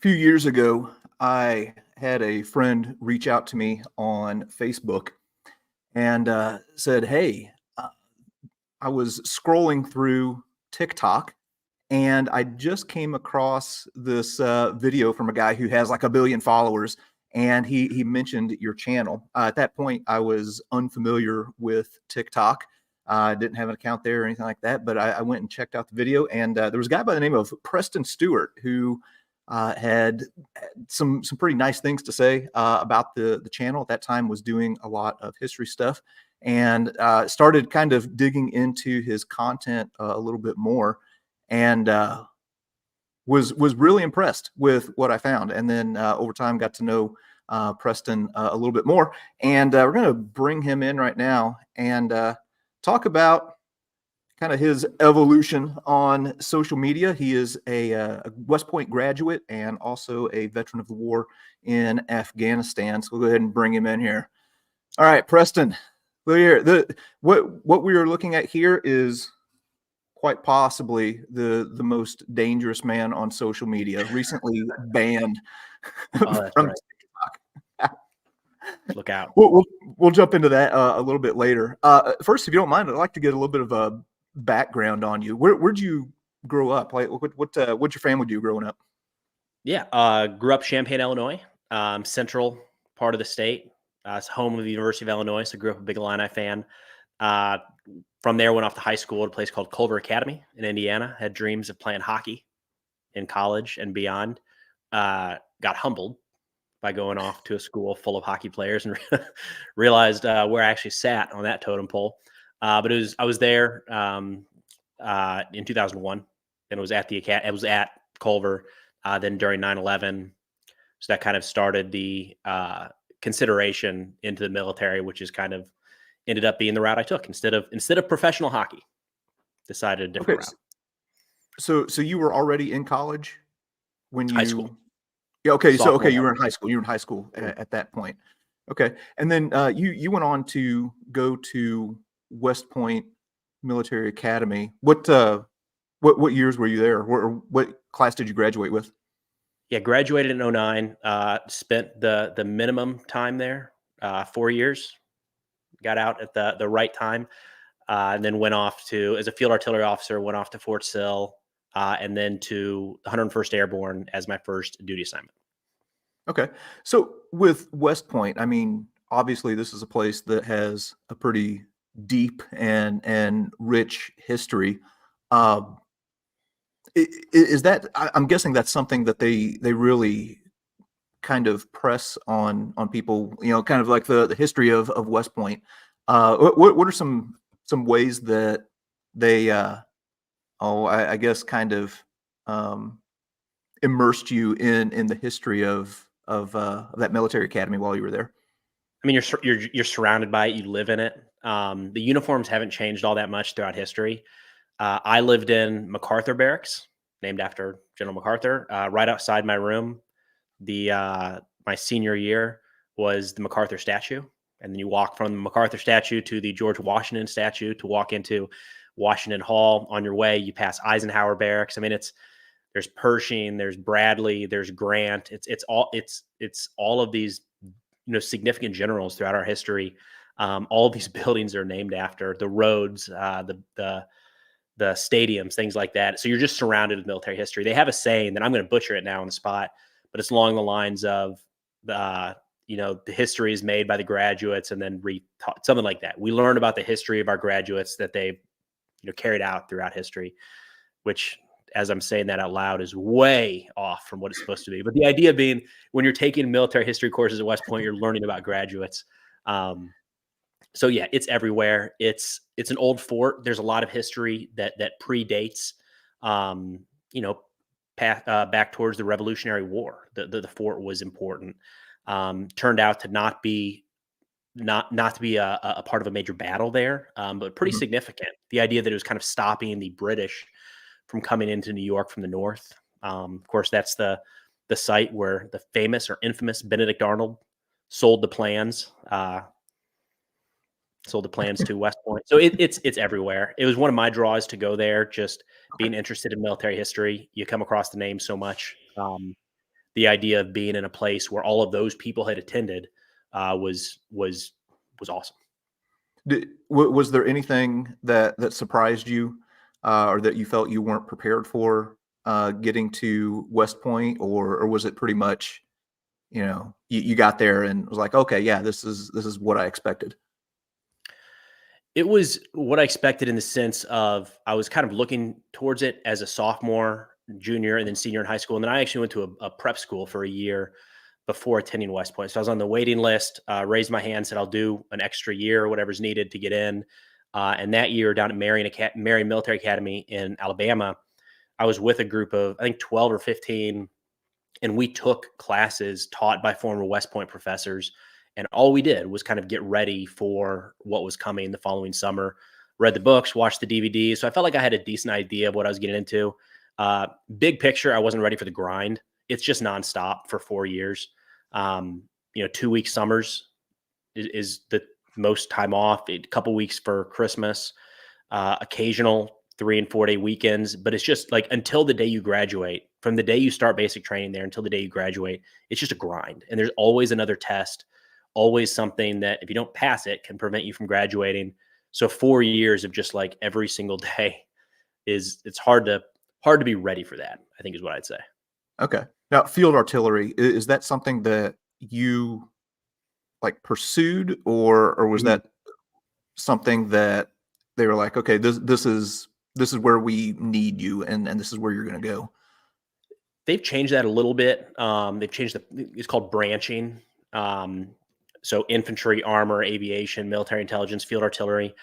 few years ago, I had a friend reach out to me on Facebook and said, "Hey, uh, I was scrolling through TikTok and I just came across this video from a guy who has like a billion followers, and he mentioned your channel. At that point, I was unfamiliar with TikTok. I didn't have an account there or anything like that, but I went and checked out the video, and there was a guy by the name of Preston Stewart who had some pretty nice things to say about the channel. At that time, was doing a lot of history stuff, and started kind of digging into his content a little bit more, and was really impressed with what I found. And then over time, got to know Preston a little bit more, and we're going to bring him in right now and talk about kind of his evolution on social media. He is a West Point graduate and also a veteran of the war in Afghanistan. So we'll go ahead and bring him in here. All right, Preston. Look here. What we are looking at here is quite possibly the most dangerous man on social media. Recently banned that's from right. TikTok. Look out. We'll jump into that a little bit later. First, if you don't mind, I'd like to get a little bit of a background on you. Where'd you grow up? Like, what'd your family do growing up? Yeah, grew up Champaign, Illinois, central part of the state. It's home of the University of Illinois, so grew up a big Illini fan. From there, went off to high school at a place called Culver Academy in Indiana. Had dreams of playing hockey in college and beyond. Got humbled by going off to a school full of hockey players and realized where I actually sat on that totem pole. But I was there in 2001, and it was at Culver. Then during 9/11, so that kind of started the consideration into the military, which is kind of ended up being the route I took instead of professional hockey. Decided a different route. So you were already in college when you High school. Yeah. Okay. Sophomore You were in high school. You were in high school at that point. Okay. And then you went on to go to West Point Military Academy. What years were you there? What class did you graduate with? Yeah, graduated in 09. Spent the minimum time there, 4 years. Got out at the right time, and then went off to as a field artillery officer. Went off to Fort Sill, and then to 101st Airborne as my first duty assignment. Okay. So with West Point, I mean, obviously this is a place that has a pretty deep and rich history. Um, is that I'm guessing that's something that they really kind of press on people, kind of like the history of West Point. What are some ways that they I guess kind of immersed you in the history of that military academy while you were there? I mean, you're surrounded by it. You live in it. The uniforms haven't changed all that much throughout history. I lived in MacArthur Barracks, named after General MacArthur, right outside my room. My senior year was the MacArthur statue, and then you walk from the MacArthur statue to the George Washington statue to walk into Washington Hall. On your way, you pass Eisenhower Barracks. I mean, there's Pershing, there's Bradley, there's Grant. It's all of these significant generals throughout our history. All of these buildings are named after the roads, the stadiums, things like that. So you're just surrounded with military history. They have a saying that I'm going to butcher it now on the spot, but it's along the lines of the history is made by the graduates and then retaught, something like that. We learn about the history of our graduates that they've carried out throughout history, which, as I'm saying that out loud, is way off from what it's supposed to be. But the idea being, when you're taking military history courses at West Point, you're learning about graduates. So yeah, it's everywhere. It's an old fort. There's a lot of history that predates, back towards the Revolutionary War. The fort was important. Turned out to not be a part of a major battle there, but pretty significant. The idea that it was kind of stopping the British from coming into New York from the north. Of course, that's the site where the famous or infamous Benedict Arnold sold the plans to West Point. So it's everywhere. It was one of my draws to go there, just being interested in military history. You come across the name so much. the idea of being in a place where all of those people had attended was awesome. Was there anything that surprised you, or that you felt you weren't prepared for, getting to West Point, or was it pretty much, you got there and was like, okay, yeah, this is what I expected? It was what I expected in the sense of I was kind of looking towards it as a sophomore, junior, and then senior in high school. And then I actually went to a prep school for a year before attending West Point. So I was on the waiting list, raised my hand, said I'll do an extra year or whatever's needed to get in. And that year down at Marion Military Academy in Alabama, I was with a group of, I think, 12 or 15, and we took classes taught by former West Point professors. And all we did was kind of get ready for what was coming the following summer, read the books, watched the DVDs. So I felt like I had a decent idea of what I was getting into. Big picture, I wasn't ready for the grind. It's just nonstop for 4 years. 2-week summers is the most time off, a couple weeks for Christmas, occasional 3 and 4 day weekends. But it's just like until the day you graduate, from the day you start basic training there until the day you graduate, it's just a grind. And there's always another test, always something that if you don't pass it can prevent you from graduating. So 4 years of just like every single day it's hard to be ready for that, I think is what I'd say. Okay. Now, field artillery, is that something that you like pursued, or was Mhm. that something that they were like, okay, this is where we need you, and this is where you're going to go? They've changed that a little bit. They've changed it's called branching. Um, so infantry, armor, aviation, military intelligence, field artillery.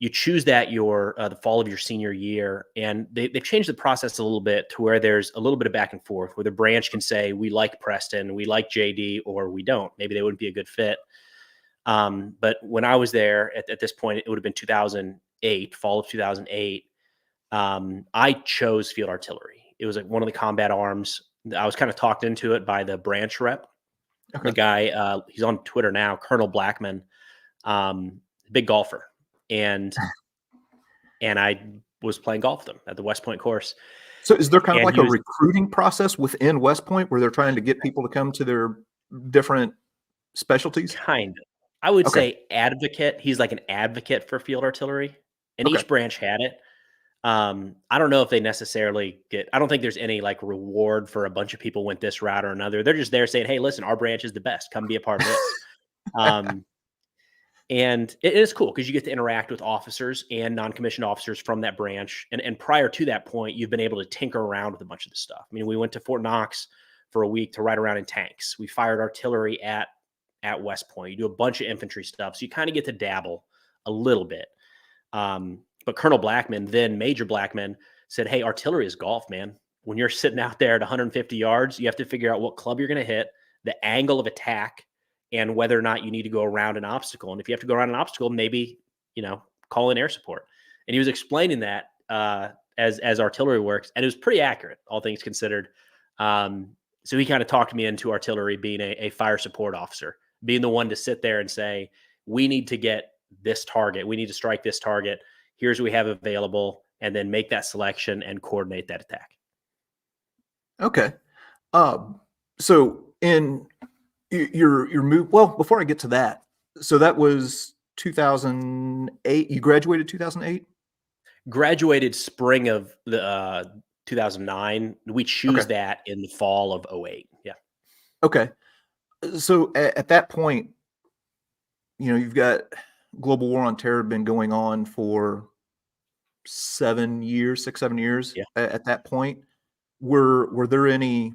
You choose that the fall of your senior year, and they've changed the process a little bit to where there's a little bit of back and forth, where the branch can say we like Preston, we like JD, or we don't. Maybe they wouldn't be a good fit. But when I was there at this point, it would have been 2008, fall of 2008. I chose field artillery. It was like one of the combat arms. I was kind of talked into it by the branch rep, the Okay. guy. He's on Twitter now, Colonel Blackman, big golfer, and I was playing golf with him at the West Point course, So is there kind of and like he a was recruiting process within West Point where they're trying to get people to come to their different specialties? kind of, I would Okay. say, advocate. He's like an advocate for field artillery, and Okay. each branch had it. I don't know if they necessarily I don't think there's any like reward for a bunch of people went this route or another. They're just there saying, hey, listen, our branch is the best. Come be a part of this. Um, and it is cool because you get to interact with officers and non-commissioned officers from that branch. And prior to that point, you've been able to tinker around with a bunch of this stuff. I mean, we went to Fort Knox for a week to ride around in tanks. We fired artillery at West Point. You do a bunch of infantry stuff. So you kind of get to dabble a little bit. But Colonel Blackman, then Major Blackman, said, hey, artillery is golf, man. When you're sitting out there at 150 yards, you have to figure out what club you're going to hit, the angle of attack, and whether or not you need to go around an obstacle. And if you have to go around an obstacle, maybe, call in air support. And he was explaining that as artillery works. And it was pretty accurate, all things considered. So he kind of talked me into artillery being a fire support officer, being the one to sit there and say, we need to get this target. We need to strike this target. Here's what we have available, and then make that selection and coordinate that attack. Okay. So in your move, well, before I get to that, so that was 2008. You graduated 2008? Graduated spring of the 2009. We Okay. choose that in the fall of 08. Yeah. Okay. So at that point, you've got global war on terror been going on for 7 years, 6, 7 years Yeah. at that point. Were there any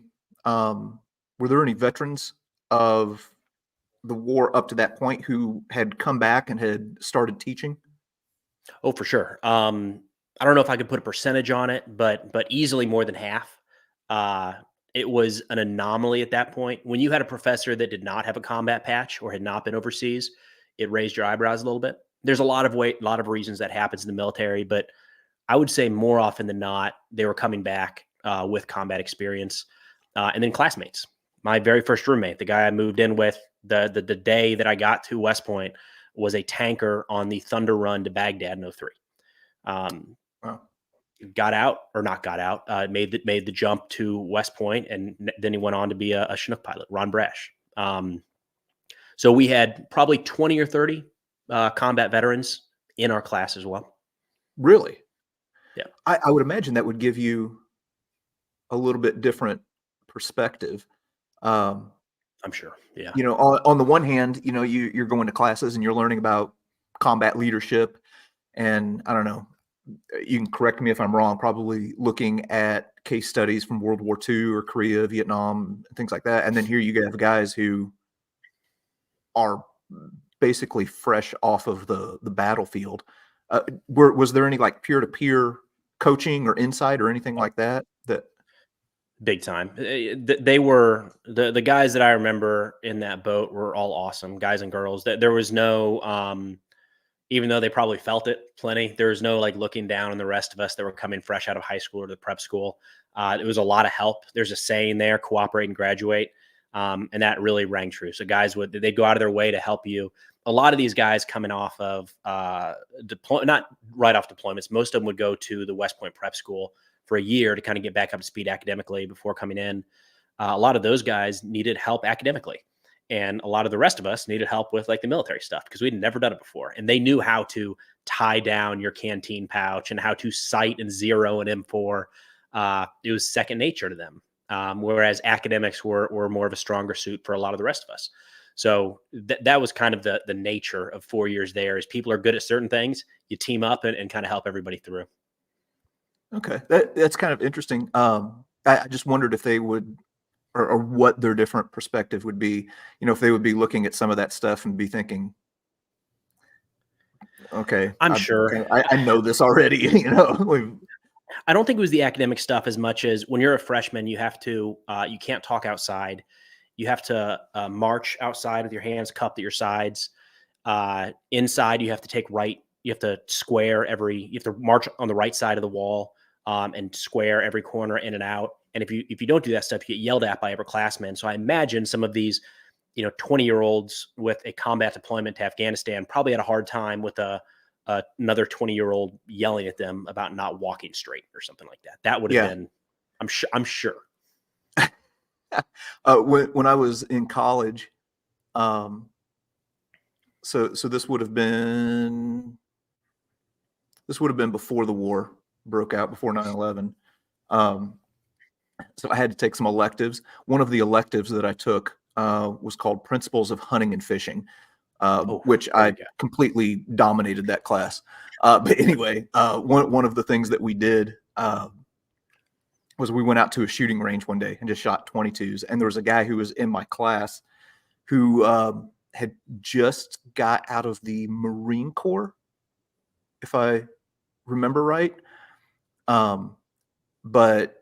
veterans of the war up to that point who had come back and had started teaching? Oh, for sure. I don't know if I could put a percentage on it, but easily more than half. Uh, it was an anomaly at that point. When you had a professor that did not have a combat patch or had not been overseas, it raised your eyebrows a little bit. There's a lot of reasons that happens in the military, but I would say more often than not, they were coming back with combat experience. And then classmates. My very first roommate, the guy I moved in with the day that I got to West Point, was a tanker on the Thunder Run to Baghdad in 03. Um, Wow. got out or not got out, made the jump to West Point, and then he went on to be a Chinook pilot, Ron Brash. So we had probably 20 or 30 combat veterans in our class as well. Really? Yeah. I would imagine that would give you a little bit different perspective. Um, I'm sure. Yeah. On the one hand, you're going to classes and you're learning about combat leadership, and I don't know, you can correct me if I'm wrong, probably looking at case studies from World War II or Korea, Vietnam, things like that. And then here you have guys who are basically fresh off of the battlefield. Was there any like peer-to-peer coaching or insight or anything like that? Big time. They were the guys that I remember in that boat were all awesome guys and girls. That there was no, even though they probably felt it plenty, there was no like looking down on the rest of us that were coming fresh out of high school or the prep school. It was a lot of help. There's a saying there: cooperate and graduate. And that really rang true. So guys they'd go out of their way to help you. A lot of these guys coming off of not right off deployments, most of them would go to the West Point prep school for a year to kind of get back up to speed academically before coming in. A lot of those guys needed help academically. And a lot of the rest of us needed help with like the military stuff because we'd never done it before. And they knew how to tie down your canteen pouch and how to sight and zero an M4. It was second nature to them. Whereas academics were more of a stronger suit for a lot of the rest of us. So that was kind of the nature of 4 years there is people are good at certain things. You team up and kind of help everybody through. Okay. That's kind of interesting. I just wondered if they would, or what their different perspective would be, if they would be looking at some of that stuff and be thinking, okay, I'm sure. I know this already, I don't think it was the academic stuff as much as when you're a freshman, you have to, you can't talk outside. You have to march outside with your hands cupped at your sides. Inside, you have to you have to you have to march on the right side of the wall and square every corner in and out. And if you don't do that stuff, you get yelled at by upperclassmen. So I imagine some of these, 20-year-olds with a combat deployment to Afghanistan probably had a hard time with another 20-year-old yelling at them about not walking straight or something like that. That would have been, I'm sure. When I was in college, so this would have been before the war broke out, before 9/11. So I had to take some electives. One of the electives that I took was called Principles of Hunting and Fishing, which I completely dominated that class. But anyway, one of the things that we did was we went out to a shooting range one day and just shot 22s. And there was a guy who was in my class who had just got out of the Marine Corps, if I remember right. But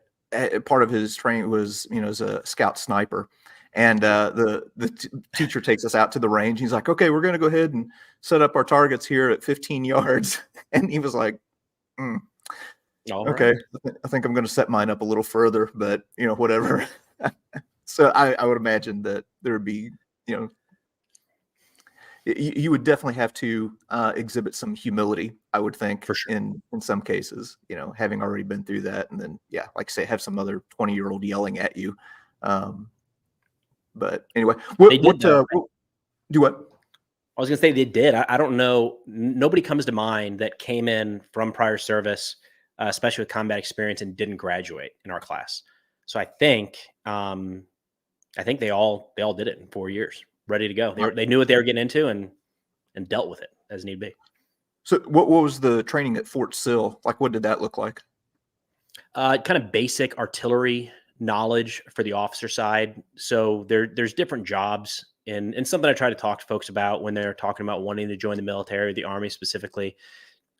part of his training was, as a scout sniper. And the teacher takes us out to the range. He's like, okay, we're going to go ahead and set up our targets here at 15 yards. And he was like, okay, right. I think I'm going to set mine up a little further, but whatever. So I would imagine that there would be, you would definitely have to exhibit some humility, I would think, for sure. in some cases, having already been through that. And then, like I say, have some other 20-year-old yelling at you. But anyway, do what? I was going to say they did. I don't know. Nobody comes to mind that came in from prior service, especially with combat experience, and didn't graduate in our class. So I think they all did it in 4 years, ready to go. They knew what they were getting into and dealt with it as need be. So what was the training at Fort Sill? Like, what did that look like? Kind of basic artillery knowledge for the officer side. So there's different jobs, and something I try to talk to folks about when they're talking about wanting to join the military, the Army specifically,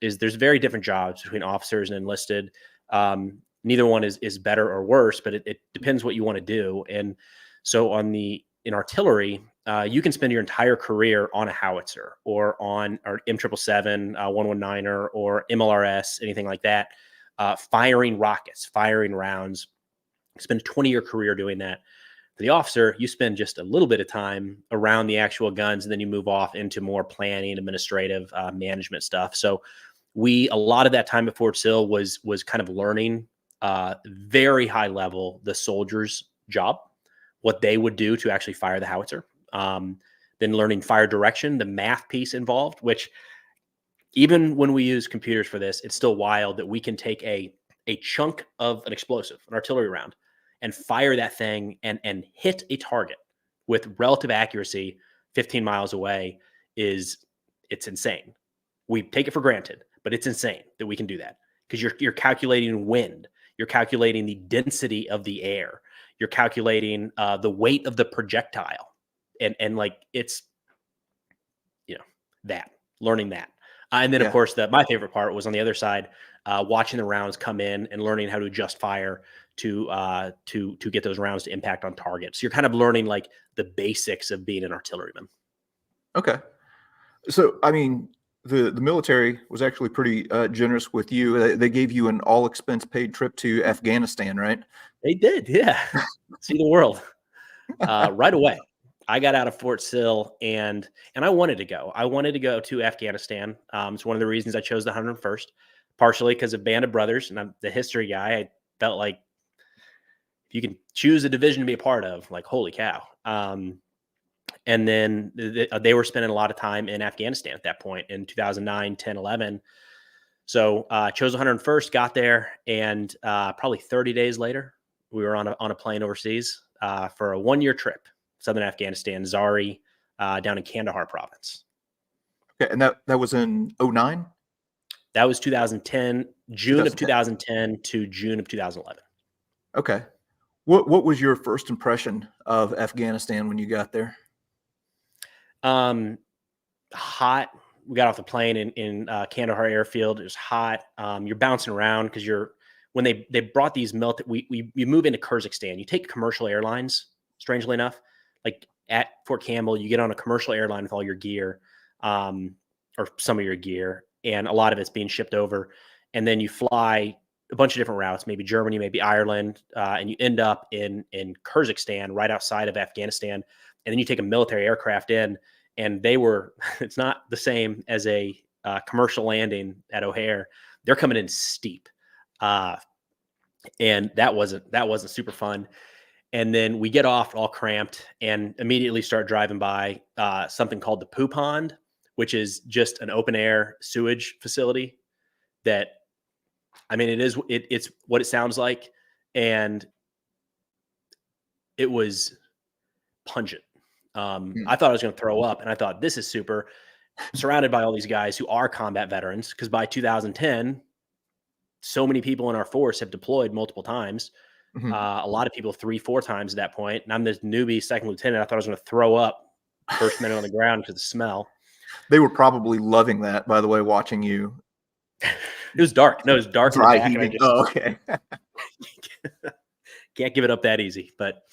is there's very different jobs between officers and enlisted. Neither one is better or worse, but it depends what you want to do. And so in artillery, you can spend your entire career on a howitzer or on our M777, 119er, or MLRS, anything like that, firing rockets, firing rounds. Spend a 20-year career doing that. For the officer, you spend just a little bit of time around the actual guns, and then you move off into more planning, administrative, management stuff. So a lot of that time at Fort Sill was kind of learning very high level the soldiers' job, what they would do to actually fire the howitzer. Then learning fire direction, the math piece involved, which even when we use computers for this, it's still wild that we can take a chunk of an explosive, an artillery round, and fire that thing and hit a target with relative accuracy 15 miles away. It's insane. We take it for granted, but it's insane that we can do that, because you're calculating wind, you're calculating the density of the air, you're calculating the weight of the projectile, and like it's, that learning that. And then, of course, my favorite part was on the other side, watching the rounds come in and learning how to adjust fire to get those rounds to impact on targets. So you're kind of learning like the basics of being an artilleryman. Okay. So, I mean, the military was actually pretty generous with you. They gave you an all expense paid trip to Afghanistan, right? They did, yeah. See the world right away. I got out of Fort Sill and I wanted to go. I wanted to go to Afghanistan. It's one of the reasons I chose the 101st, partially because of Band of Brothers, and I'm the history guy. I felt like if you can choose a division to be a part of, like, holy cow. And then they were spending a lot of time in Afghanistan at that point in 2009, 10, 11. So chose 101st, got there, and probably 30 days later, we were on a plane overseas for a 1-year trip. Southern Afghanistan, Zari, down in Kandahar province. Okay, and that was in 2009? That was 2010, June of 2010 to June of 2011. Okay. What was your first impression of Afghanistan when you got there? Hot. We got off the plane in Kandahar airfield. It was hot. You're bouncing around because when they brought these we move into Kyrgyzstan. You take commercial airlines, strangely enough. Like at Fort Campbell, you get on a commercial airline with all your gear, or some of your gear, and a lot of it's being shipped over. And then you fly a bunch of different routes, maybe Germany, maybe Ireland, and you end up in Kyrgyzstan, right outside of Afghanistan. And then you take a military aircraft in, and it's not the same as a commercial landing at O'Hare. They're coming in steep. And that wasn't super fun. And then we get off all cramped and immediately start driving by something called the Poo Pond, which is just an open air sewage facility that, I mean, it's what it sounds like. And it was pungent. I thought I was going to throw up, and I thought, this is super, surrounded by all these guys who are combat veterans. Because by 2010, so many people in our force have deployed multiple times. Mm-hmm. A lot of people 3-4 times at that point. And I'm this newbie second lieutenant. I thought I was going to throw up first minute on the ground because of the smell. They were probably loving that, by the way, watching you. It was dark. No, it was dark in the back. And okay. Can't give it up that easy, but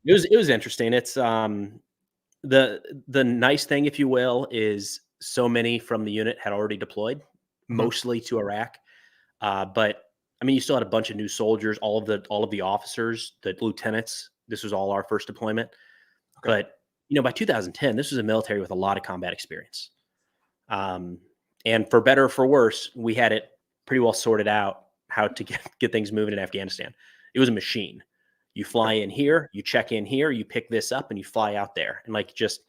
it was interesting. It's the nice thing, if you will, is so many from the unit had already deployed, mostly to Iraq. But I mean, you still had a bunch of new soldiers, all of the officers, the lieutenants. This was all our first deployment. Okay. But by 2010, this was a military with a lot of combat experience. And for better or for worse, we had it pretty well sorted out how to get things moving in Afghanistan. It was a machine. You fly in here, you check in here, you pick this up, and you fly out there. And it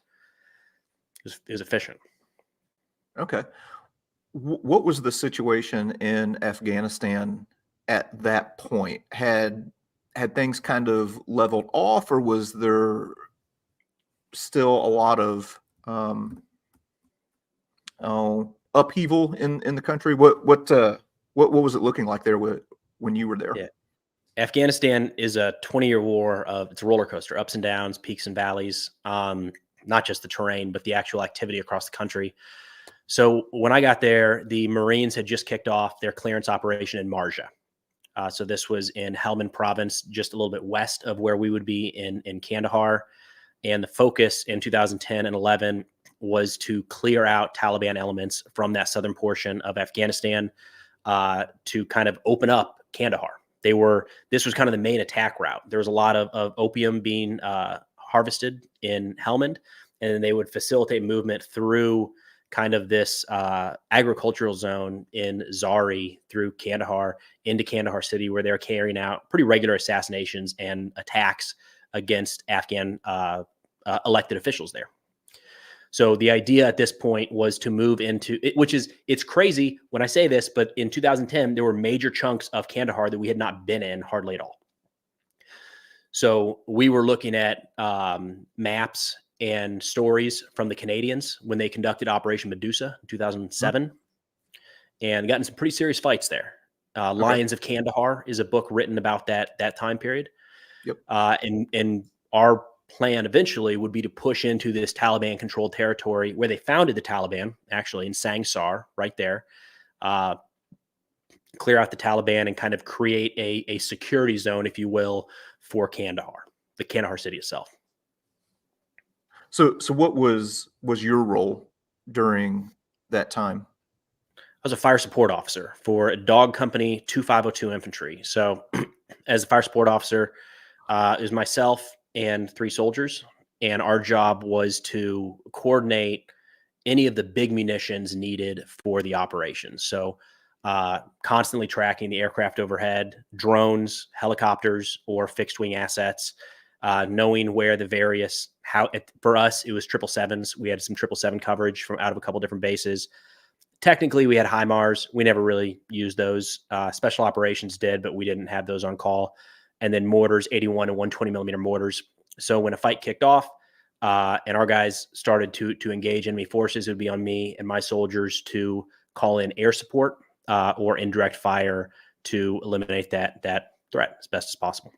was efficient. Okay. What was the situation in Afghanistan at that point? Had things kind of leveled off, or was there still a lot of upheaval in the country? What was it looking like there when you were there? Yeah. Afghanistan is a 20-year war it's a roller coaster, ups and downs, peaks and valleys. Not just the terrain, but the actual activity across the country. So when I got there, the Marines had just kicked off their clearance operation in Marja. So this was in Helmand province, just a little bit west of where we would be in Kandahar. And the focus in 2010 and 11 was to clear out Taliban elements from that southern portion of Afghanistan to kind of open up Kandahar. This was kind of the main attack route. There was a lot of opium being harvested in Helmand, and they would facilitate movement through kind of this agricultural zone in Zari through Kandahar into Kandahar city, where they're carrying out pretty regular assassinations and attacks against Afghan elected officials there. So the idea at this point was to move into it, which is, it's crazy when I say this, but in 2010, there were major chunks of Kandahar that we had not been in hardly at all. So we were looking at maps and stories from the Canadians when they conducted Operation Medusa in 2007, and gotten some pretty serious fights there. Lions of Kandahar is a book written about that time period. Yep. And our plan eventually would be to push into this Taliban-controlled territory where they founded the Taliban, actually in Sangsar, right there. Clear out the Taliban and kind of create a security zone, if you will, for Kandahar, the Kandahar city itself. So what was your role during that time? I was a fire support officer for a dog company, 2502 Infantry. So as a fire support officer, it was myself and 3 soldiers, and our job was to coordinate any of the big munitions needed for the operations. So constantly tracking the aircraft overhead, drones, helicopters, or fixed wing assets, knowing where the various, for us, it was 777s. We had some 777 coverage from out of a couple different bases. Technically, we had HIMARS. We never really used those. Special operations did, but we didn't have those on call. And then mortars, 81 and 120 millimeter mortars. So when a fight kicked off and our guys started to engage enemy forces, it would be on me and my soldiers to call in air support or indirect fire to eliminate that threat as best as possible.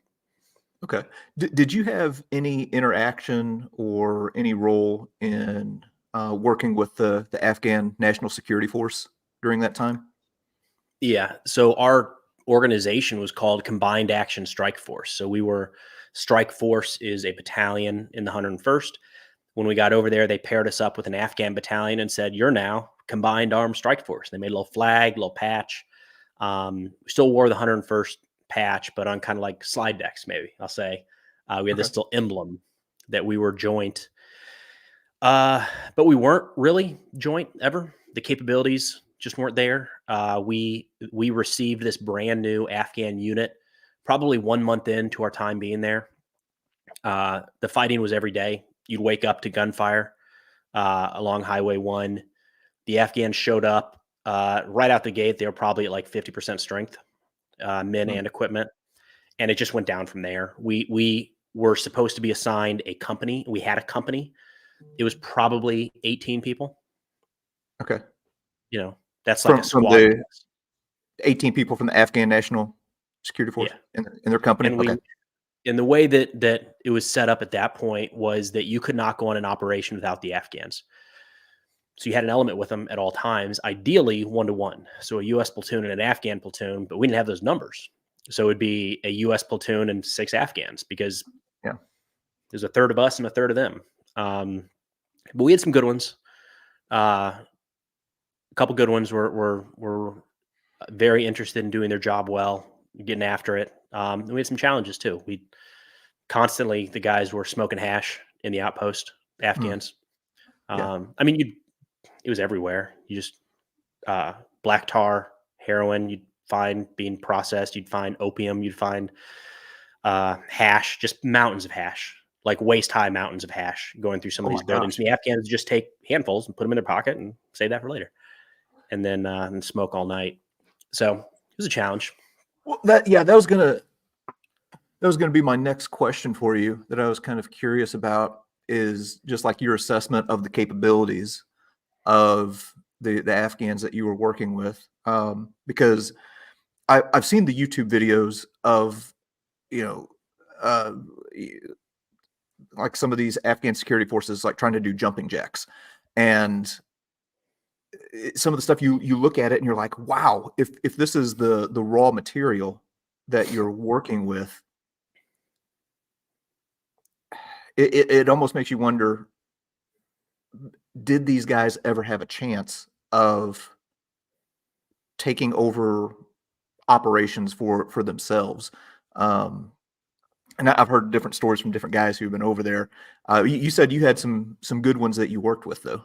Okay. Did you have any interaction or any role in working with the Afghan National Security Force during that time? Yeah. So our organization was called Combined Action Strike Force. So we were, Strike Force is a battalion in the 101st. When we got over there, they paired us up with an Afghan battalion and said, "You're now Combined Armed Strike Force." They made a little flag, a little patch. We still wore the 101st patch, but on kind of like slide decks, maybe I'll say. We had this little emblem that we were joint. But we weren't really joint ever. The capabilities just weren't there. We received this brand new Afghan unit probably 1 month into our time being there. The fighting was every day. You'd wake up to gunfire along Highway 1. The Afghans showed up right out the gate. They were probably at like 50% strength, men and equipment. And it just went down from there. We were supposed to be assigned a company. We had a company. It was probably 18 people. Okay. You know, that's like a squad. From the 18 people from the Afghan National Security Force in their company? And and the way that it was set up at that point was that you could not go on an operation without the Afghans. So you had an element with them at all times, ideally 1-to-1. So a U.S. platoon and an Afghan platoon, but we didn't have those numbers. So it'd be a U.S. platoon and 6 Afghans because there's a third of us and a third of them. But we had some good ones. A couple good ones were very interested in doing their job well, getting after it. And we had some challenges too. We constantly, the guys were smoking hash in the outpost, Afghans. I mean, it was everywhere. You just, black tar, heroin, you'd find being processed. You'd find opium. You'd find hash, just mountains of hash, like waist-high mountains of hash going through some of these buildings. And the Afghans just take handfuls and put them in their pocket and save that for later. And then and smoke all night. So it was a challenge. Well, that was gonna be my next question for you that I was kind of curious about, is just like your assessment of the capabilities of the Afghans that you were working with. Because I've seen the YouTube videos of, like some of these Afghan security forces like trying to do jumping jacks, and some of the stuff you look at it and you're like, wow, if this is the raw material that you're working with, it almost makes you wonder, did these guys ever have a chance of taking over operations for themselves? And I've heard different stories from different guys who've been over there. You said you had some good ones that you worked with, though.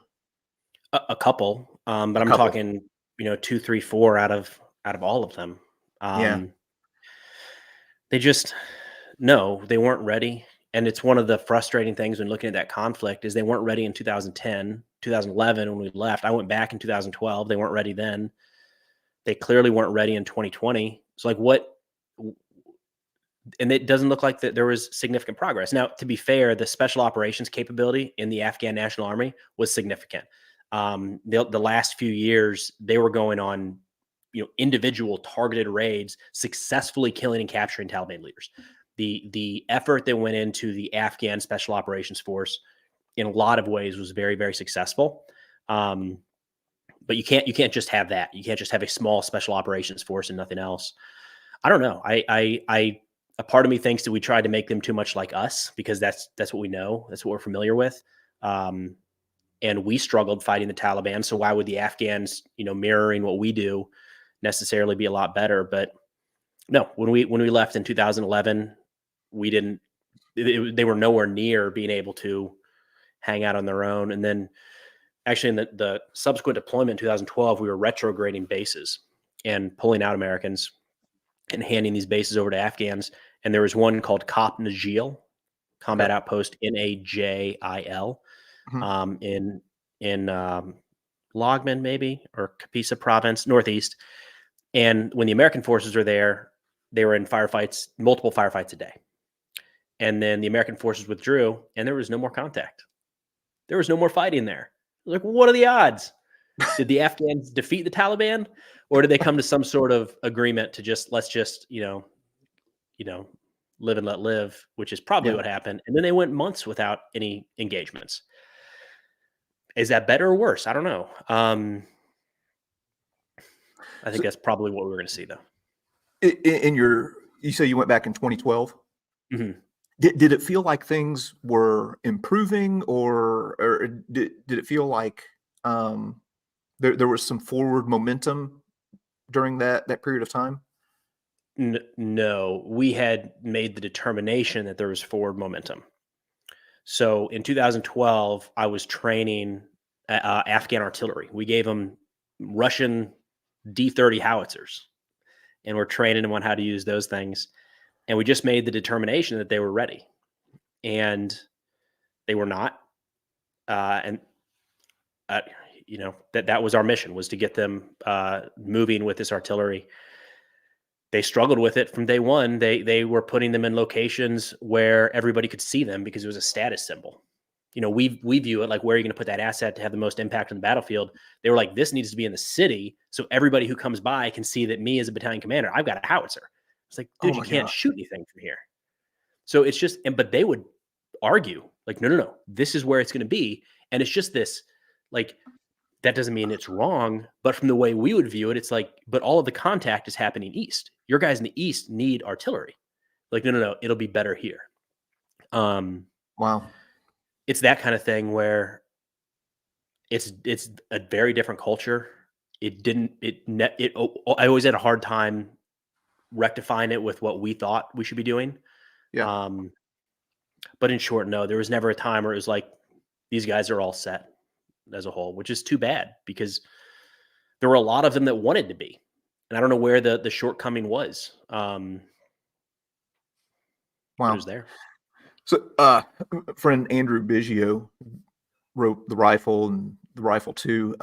A couple, but A I'm couple. talking, 2, 3, 4 out of all of them. Yeah. Um, they just no, they weren't ready, and it's one of the frustrating things when looking at that conflict is they weren't ready in 2010, 2011 when we left. I went back in 2012. They weren't ready then. They clearly weren't ready in 2020. So, like, what and it doesn't look like that there was significant progress. Now, to be fair, the special operations capability in the Afghan National Army was significant. The last few years, they were going on, individual targeted raids, successfully killing and capturing Taliban leaders. The effort that went into the Afghan Special Operations Force, in a lot of ways, was very, very successful. But you can't just have that. You can't just have a small special operations force and nothing else. I don't know. A part of me thinks that we tried to make them too much like us because that's what we know. That's what we're familiar with. And we struggled fighting the Taliban. So why would the Afghans, mirroring what we do, necessarily be a lot better? But no, when we left in 2011, we didn't. They were nowhere near being able to hang out on their own. And then, actually, in the subsequent deployment in 2012, we were retrograding bases and pulling out Americans and handing these bases over to Afghans. And there was one called Cop Najil, Okay. Combat Outpost Najil, Mhm. in Logman, maybe, or Kapisa Province, Northeast. And when the American forces were there, they were in firefights, multiple firefights a day. And then the American forces withdrew, and there was no more contact. There was no more fighting there. Like, what are the odds? Did the Afghans defeat the Taliban, or did they come to some sort of agreement to let's just, live and let live, which is probably Yeah. what happened. And then they went months without any engagements. Is that better or worse? I don't know. I think So that's probably what we're going to see, though. you say you went back in 2012. Mhm. Did it feel like things were improving, or did it feel like there was some forward momentum during that period of time? No, we had made the determination that there was forward momentum. So in 2012, I was training Afghan artillery. We gave them Russian D-30 howitzers, and we're training them on how to use those things. And we just made the determination that they were ready, and they were not. And uh, that was our mission, was to get them moving with this artillery. They struggled with it from day one. They were putting them in locations where everybody could see them because it was a status symbol. We view it like, where are you going to put that asset to have the most impact on the battlefield? They were like, this needs to be in the city so everybody who comes by can see that me as a battalion commander, I've got a howitzer. It's like, Oh dude, you my can't gosh. shoot anything from here. So it's just, but they would argue like, no, no, no, this is where it's going to be. And it's just this, like, that doesn't mean it's wrong, but from the way we would view it, it's like, but all of the contact is happening east. Your guys in the east need artillery. Like, no, no, no, it'll be better here. Um, Wow. it's that kind of thing where it's a very different culture. It didn't it ne- it I always had a hard time rectifying it with what we thought we should be doing. Yeah. Um, but in short, no, there was never a time where it was like, these guys are all set as a whole, which is too bad because there were a lot of them that wanted to be. And I don't know where the shortcoming was. But it was Wow. there. So, friend Andrew Biggio wrote The Rifle and The Rifle 2.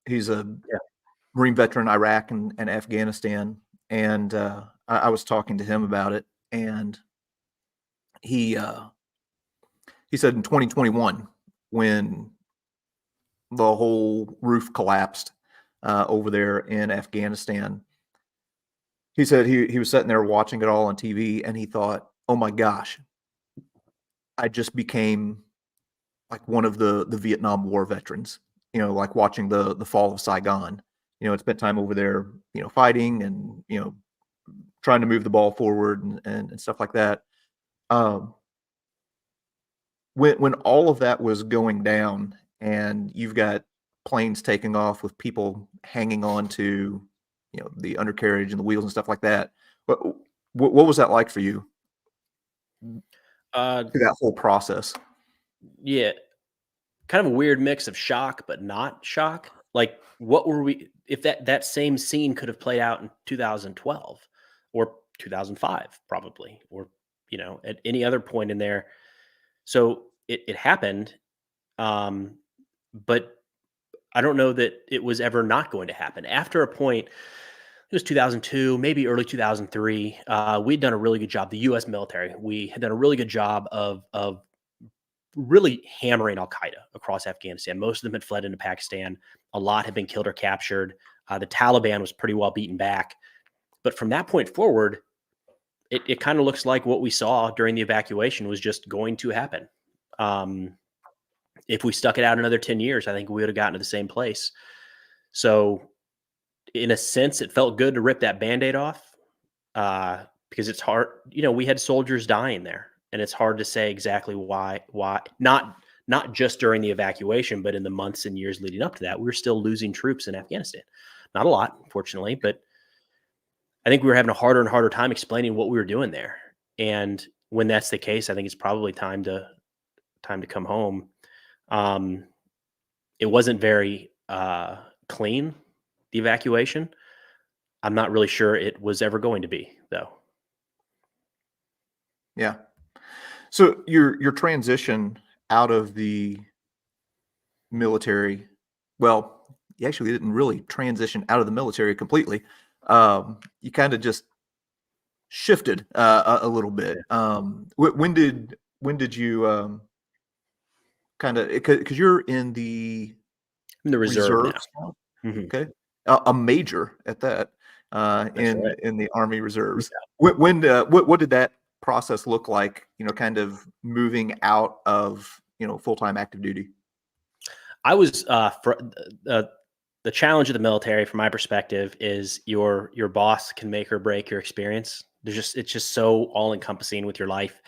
He's a Yeah. Marine veteran, Iraq and Afghanistan, and I was talking to him about it, and he uh, he said in 2021, when the whole roof collapsed over there in Afghanistan, he said he was sitting there watching it all on TV, and he thought, "Oh my gosh, I just became like one of the Vietnam War veterans." Like watching the fall of Saigon. I spent time over there, fighting and trying to move the ball forward and stuff like that. Um, when all of that was going down, and you've got planes taking off with people hanging on to, the undercarriage and the wheels and stuff like that. What was that like for you Uh, through that whole process? yeah. kind of a weird mix of shock, but not shock. Like, what were we, if that same scene could have played out in 2012 or 2005, probably, or, at any other point in there. So it happened. But I don't know that it was ever not going to happen. After a point, it was 2002, maybe early 2003. We'd done a really good job. The U.S. military, we had done a really good job of really hammering Al Qaeda across Afghanistan. Most of them had fled into Pakistan. A lot had been killed or captured. The Taliban was pretty well beaten back. But from that point forward, it kind of looks like what we saw during the evacuation was just going to happen. If we stuck it out another 10 years, I think we would have gotten to the same place. So in a sense, it felt good to rip that Band-Aid off, because it's hard. We had soldiers dying there, and it's hard to say exactly why, not just during the evacuation, but in the months and years leading up to that. We were still losing troops in Afghanistan. Not a lot, fortunately, but I think we were having a harder and harder time explaining what we were doing there. And when that's the case, I think it's probably time to come home. It wasn't very clean, the evacuation. I'm not really sure it was ever going to be, though. Yeah. So your transition out of the military, well, you actually didn't really transition out of the military completely. You kind of just shifted a little bit. When did you kind of, because you're in the reserve now. now? Mm-hmm. Okay, a major at that, in the Army Reserves. Yeah. What did that process look like? Kind of moving out of full-time active duty. I was the challenge of the military, from my perspective, is your boss can make or break your experience. It's just so all encompassing with your life.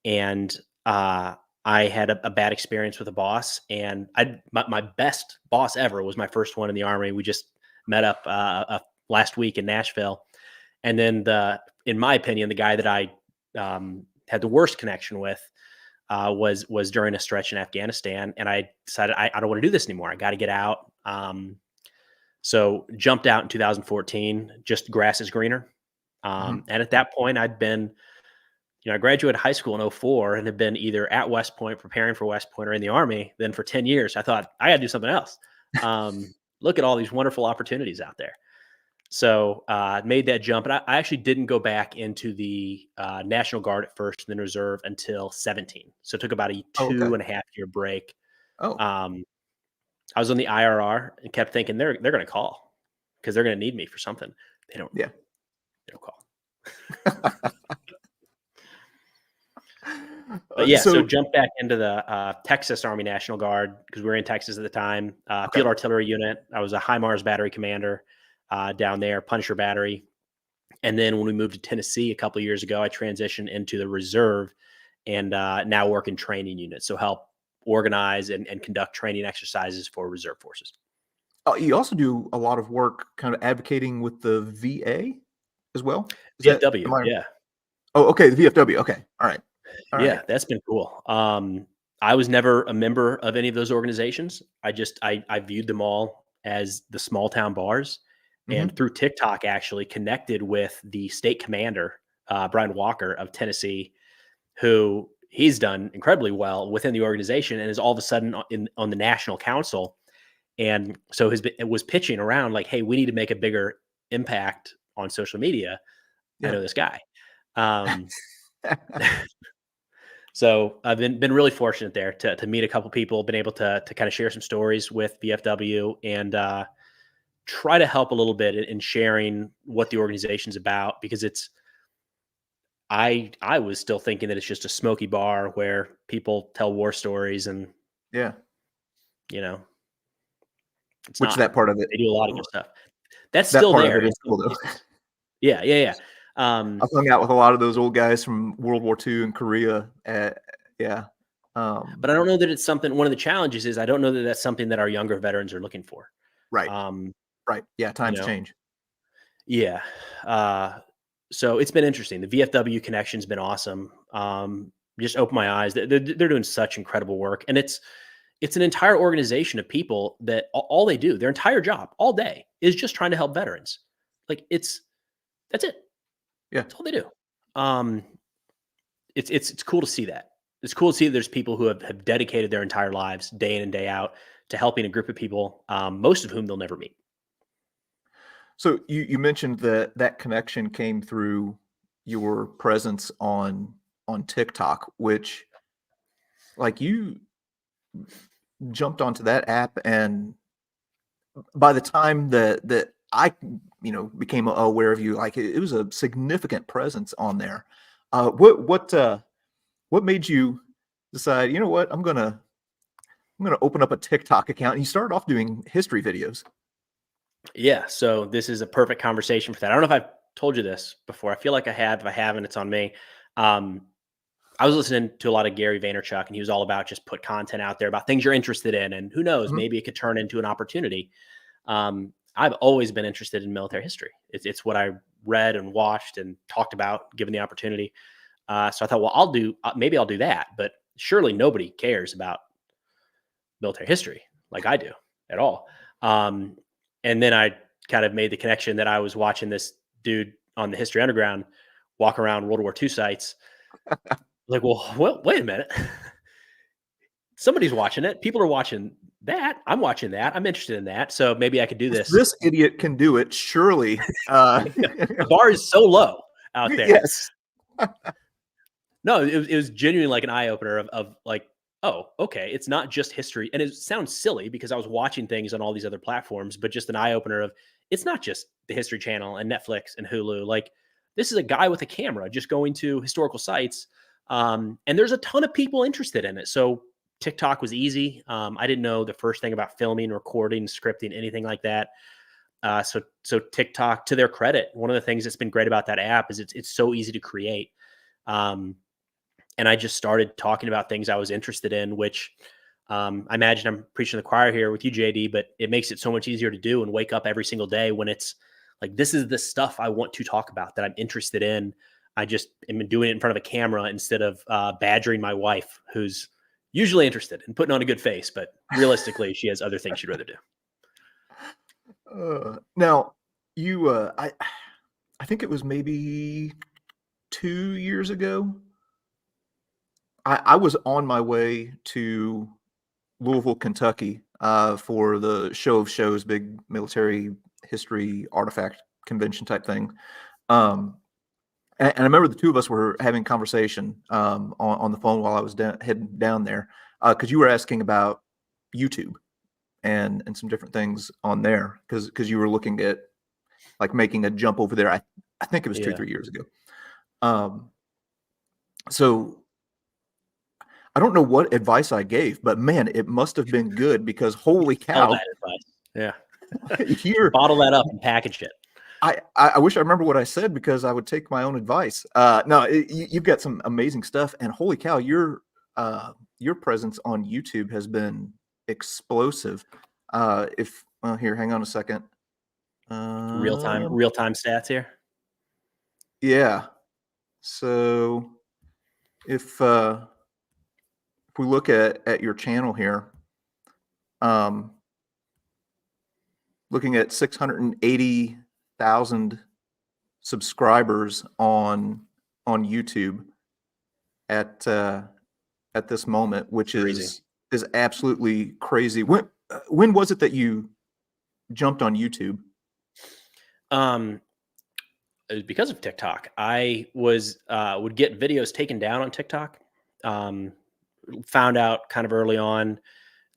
And I had a bad experience with a boss, and my best boss ever was my first one in the Army. We just met up last week in Nashville. And then in my opinion, the guy that I had the worst connection with was during a stretch in Afghanistan. And I decided I don't want to do this anymore. I got to get out. So jumped out in 2014, just grass is greener. And at that point I'd been, I graduated high school in 2004 and had been either at West Point, preparing for West Point, or in the Army. Then for 10 years, I thought I got to do something else. Look at all these wonderful opportunities out there. So I made that jump. And I actually didn't go back into the National Guard at first, and then Reserve until 17. So it took about a 2.5-year break. I was on the IRR and kept thinking they're going to call because they're going to need me for something. They don't. Yeah. They don't call. But yeah, so jumped back into the Texas Army National Guard because we were in Texas at the time. Field Artillery Unit. I was a HIMARS battery commander down there, Punisher Battery. And then when we moved to Tennessee a couple of years ago, I transitioned into the Reserve and now work in training units. So help organize and conduct training exercises for reserve forces. You also do a lot of work kind of advocating with the VA as well? VFW, yeah. Oh, okay, the VFW, okay. All right. Yeah, that's been cool. I was never a member of any of those organizations. I viewed them all as the small town bars. And through TikTok, actually connected with the state commander, Brian Walker of Tennessee, who he's done incredibly well within the organization and is all of a sudden on the national council. And so it was pitching around like, hey, we need to make a bigger impact on social media. Yeah. I know this guy. So I've been really fortunate there to meet a couple people, been able to kind of share some stories with VFW and try to help a little bit in sharing what the organization's about, because I was still thinking that it's just a smoky bar where people tell war stories and it's Which not. That part of it. They do a lot of good stuff. That's still there. It is cool, though. Yeah. I've hung out with a lot of those old guys from World War II and Korea. But I don't know that it's something. One of the challenges is I don't know that that's something that our younger veterans are looking for. Right. Right. Yeah. Times change. Yeah. So it's been interesting. The VFW connection's been awesome. Just opened my eyes. They're doing such incredible work, and it's It's an entire organization of people that all they do, their entire job all day is just trying to help veterans. Like that's it. Yeah. That's all they do. Um, it's cool to see that. It's cool to see that there's people who have dedicated their entire lives day in and day out to helping a group of people, most of whom they'll never meet. So you mentioned that connection came through your presence on TikTok, which like you jumped onto that app, and by the time that I became aware of you, like it was a significant presence on there. What made you decide, you know what, I'm gonna open up a TikTok account? And you started off doing history videos. Yeah. So this is a perfect conversation for that. I don't know if I've told you this before. I feel like I have. If I haven't, it's on me. Um, I was listening to a lot of Gary Vaynerchuk, and he was all about just put content out there about things you're interested in, and who knows, Mhm. maybe it could turn into an opportunity. I've always been interested in military history. It's what I read and watched and talked about, given the opportunity. So I thought, well, maybe I'll do that, but surely nobody cares about military history like I do at all. Um, and then I kind of made the connection that I was watching this dude on the History Underground walk around World War II sites. Like, well, wait a minute. Somebody's watching it. People are watching that. I'm watching that. I'm interested in that. So maybe I could do If this. this idiot can do it, surely. The bar is so low out there. Yes. No, it was genuinely like an eye opener of like, oh, okay, it's not just history. And it sounds silly because I was watching things on all these other platforms, but just an eye opener of it's not just the History Channel and Netflix and Hulu. Like, this is a guy with a camera just going to historical sites. And there's a ton of people interested in it. So TikTok was easy. I didn't know the first thing about filming, recording, scripting, anything like that. So TikTok, to their credit, one of the things that's been great about that app is it's so easy to create. Um, and I just started talking about things I was interested in, which I imagine I'm preaching to the choir here with you, JD, but it makes it so much easier to do and wake up every single day when it's like, this is the stuff I want to talk about that I'm interested in. I just am doing it in front of a camera instead of badgering my wife, who's usually interested in putting on a good face, but realistically, she has other things she'd rather do. Now, I think it was maybe 2 years ago. I was on my way to Louisville, Kentucky, for the Show of Shows, big military history artifact convention type thing. Um, and I remember the two of us were having conversation on the phone while I was heading down there, because you were asking about YouTube and some different things on there, because you were looking at like making a jump over there. I think it was two, Yeah. 3 years ago. Um, so I don't know what advice I gave, but man, it must have been good, because holy All cow, that advice. Yeah. here Bottle that up and package it. I wish I remember what I said, because I would take my own advice. No, you've got some amazing stuff, and holy cow, your presence on YouTube has been explosive. If well, here, hang on a second. Um, Real time stats here. yeah. So if we look at your channel here, um, looking at 680,000 subscribers on YouTube at this moment, which Crazy. is absolutely crazy. When was it that you jumped on YouTube? Um, it was because of TikTok. I was would get videos taken down on TikTok. Um, Found out kind of early on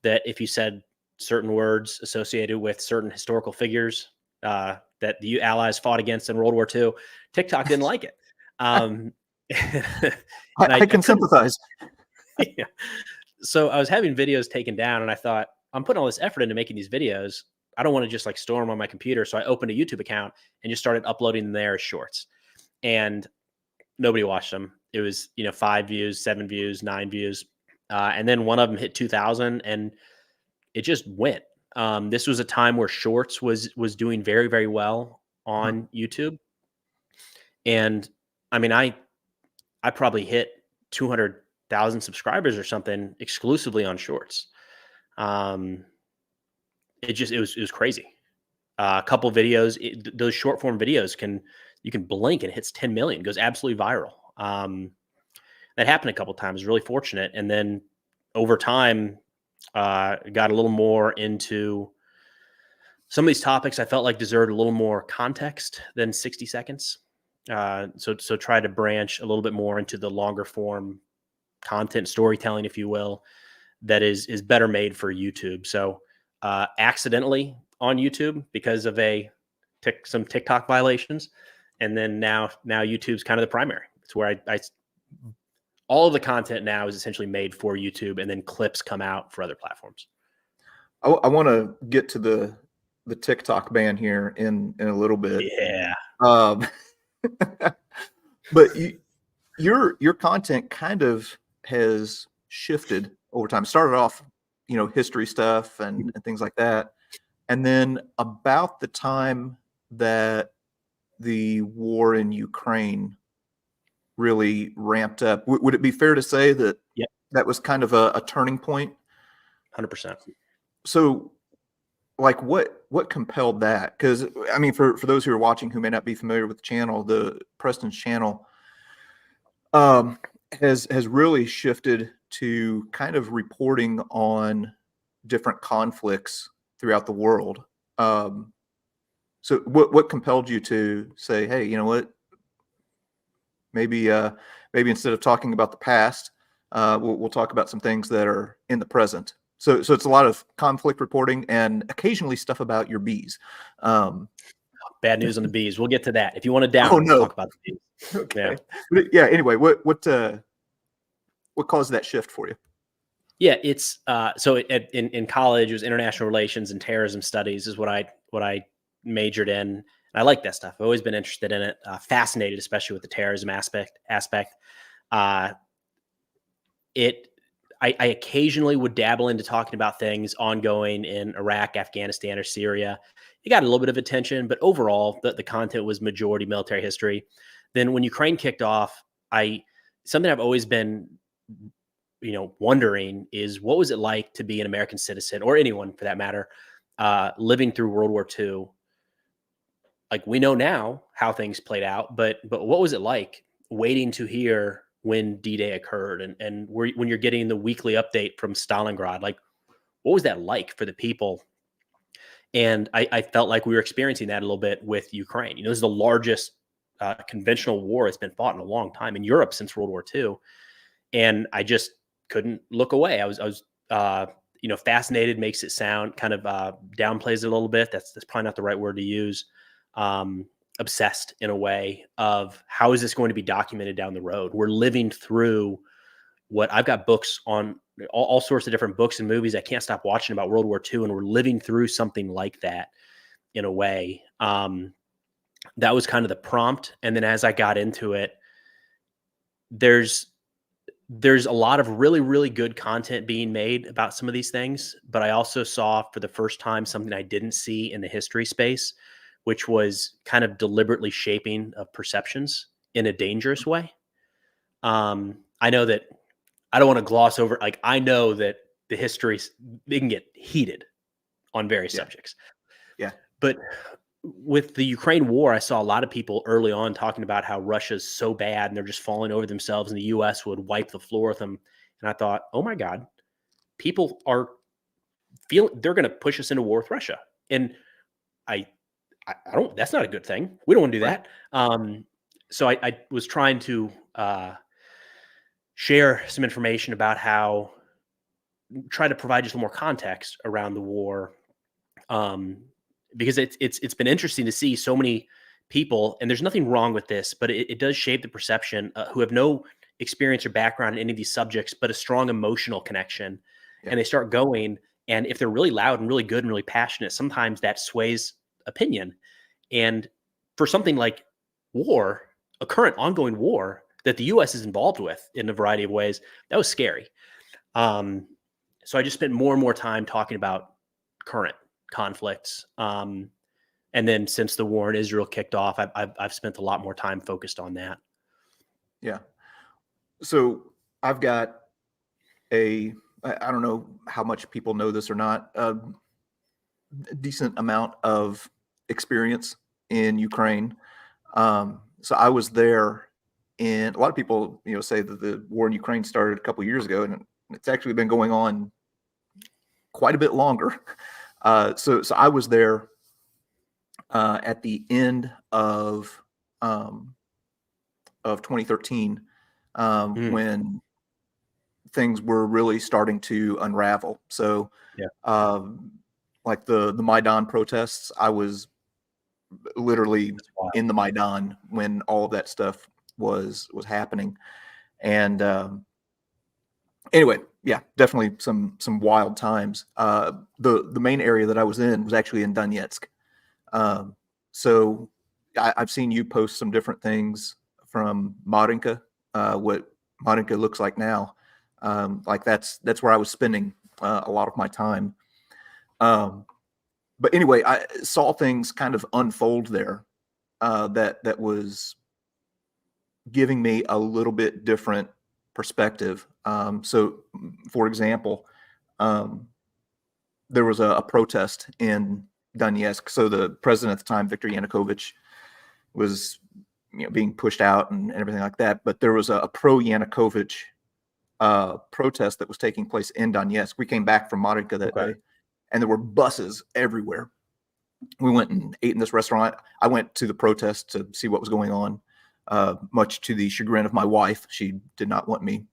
that if you said certain words associated with certain historical figures that the Allies fought against in World War II, TikTok didn't like it. Um, and I I can couldn't. sympathize. Yeah. So I was having videos taken down, and I thought, I'm putting all this effort into making these videos. I don't want to just like store them on my computer. So I opened a YouTube account and just started uploading them there as shorts. And nobody watched them. It was, 5 views, 7 views, 9 views. And then one of them hit 2,000 and it just went. This was a time where shorts was doing very, very well Mhm. on YouTube. And I mean, I probably hit 200,000 subscribers or something exclusively on shorts. Um, it was crazy. A couple videos, those short form videos you can blink and it hits 10 million, goes absolutely viral. That happened a couple times, really fortunate. And then over time, got a little more into some of these topics I felt like deserved a little more context than 60 seconds. So try to branch a little bit more into the longer form content storytelling, if you will, that is better made for YouTube. So accidentally on YouTube because of some TikTok violations, and then now YouTube's kind of the primary. It's where I all of the content now is essentially made for YouTube, and then clips come out for other platforms. I want to get to the TikTok ban here in a little bit. Yeah. But your content kind of has shifted over time. Started off, history stuff and things like that. And then about the time that the war in Ukraine really ramped up, would it be fair to say that Yep. that was kind of a turning point? 100%. So like what compelled that? Because I mean, for those who are watching who may not be familiar with the channel, the Preston's channel has really shifted to kind of reporting on different conflicts throughout the world. So what compelled you to say, hey, you know what? Maybe instead of talking about the past, we'll talk about some things that are in the present. So it's a lot of conflict reporting and occasionally stuff about your bees. Bad news on the bees. We'll get to that. If you want to down, Oh, no. we'll talk about the bees. Okay. Yeah. Anyway, what caused that shift for you? Yeah, it's so in college it was international relations and terrorism studies is what I majored in. And I like that stuff. I've always been interested in it, fascinated, especially with the terrorism aspect. Uh, I occasionally would dabble into talking about things ongoing in Iraq, Afghanistan, or Syria. It got a little bit of attention, but overall, the content was majority military history. Then when Ukraine kicked off, something I've always been, wondering is what was it like to be an American citizen, or anyone for that matter, living through World War II. Like, we know now how things played out, but what was it like waiting to hear when D-Day occurred, and when you're getting the weekly update from Stalingrad? Like, what was that like for the people? And I felt like we were experiencing that a little bit with Ukraine. This is the largest conventional war that's been fought in a long time in Europe since World War II, and I just couldn't look away. I was fascinated. Makes it sound kind of downplays it a little bit. That's probably not the right word to use. Obsessed in a way of how is this going to be documented down the road? We're living through what I've got books on all sorts of different books and movies. I can't stop watching about World War II, and we're living through something like that in a way. That was kind of the prompt. And then as I got into it, there's a lot of really, really good content being made about some of these things. But I also saw for the first time something I didn't see in the history space, which was kind of deliberately shaping of perceptions in a dangerous way. I know that I don't want to gloss over, like, I know that the histories, they can get heated on various subjects. Yeah. But with the Ukraine war, I saw a lot of people early on talking about how Russia's so bad and they're just falling over themselves and the US would wipe the floor with them. And I thought, oh my God, people are they're going to push us into war with Russia. And I don't, that's not a good thing. We don't want to do Right. that. So I was trying to share some information about how, try to provide just more context around the war. Because it's been interesting to see so many people, and there's nothing wrong with this, but it does shape the perception, who have no experience or background in any of these subjects, but a strong emotional connection. Yeah. And they start going, and if they're really loud and really good and really passionate, sometimes that sways opinion. And for something like war, a current ongoing war that the US is involved with in a variety of ways, that was scary. So I just spent more and more time talking about current conflicts. And then since the war in Israel kicked off, I've spent a lot more time focused on that. Yeah. So I've got a I don't know how much people know this or not, a decent amount of experience in Ukraine. So I was there, and a lot of people, say that the war in Ukraine started a couple years ago, and it's actually been going on quite a bit longer. So I was there at the end of 2013, Mm, when things were really starting to unravel. So, yeah. um, like the Maidan protests, I was literally That's wild. in the Maidan when all of that stuff was happening. And anyway, yeah, definitely some wild times. The main area that I was in was actually in Donetsk. Um, so I've seen you post some different things from Marinka, what Marinka looks like now. Like that's where I was spending a lot of my time. Um, but anyway, I saw things kind of unfold there, that was giving me a little bit different perspective. So, for example, um, there was a protest in Donetsk. So the president at the time, Viktor Yanukovych, was being pushed out and everything like that. But there was a pro Yanukovych protest that was taking place in Donetsk. We came back from Marinka that Okay. day, and there were buses everywhere. We went and ate in this restaurant. I went to the protest to see what was going on, much to the chagrin of my wife. She did not want me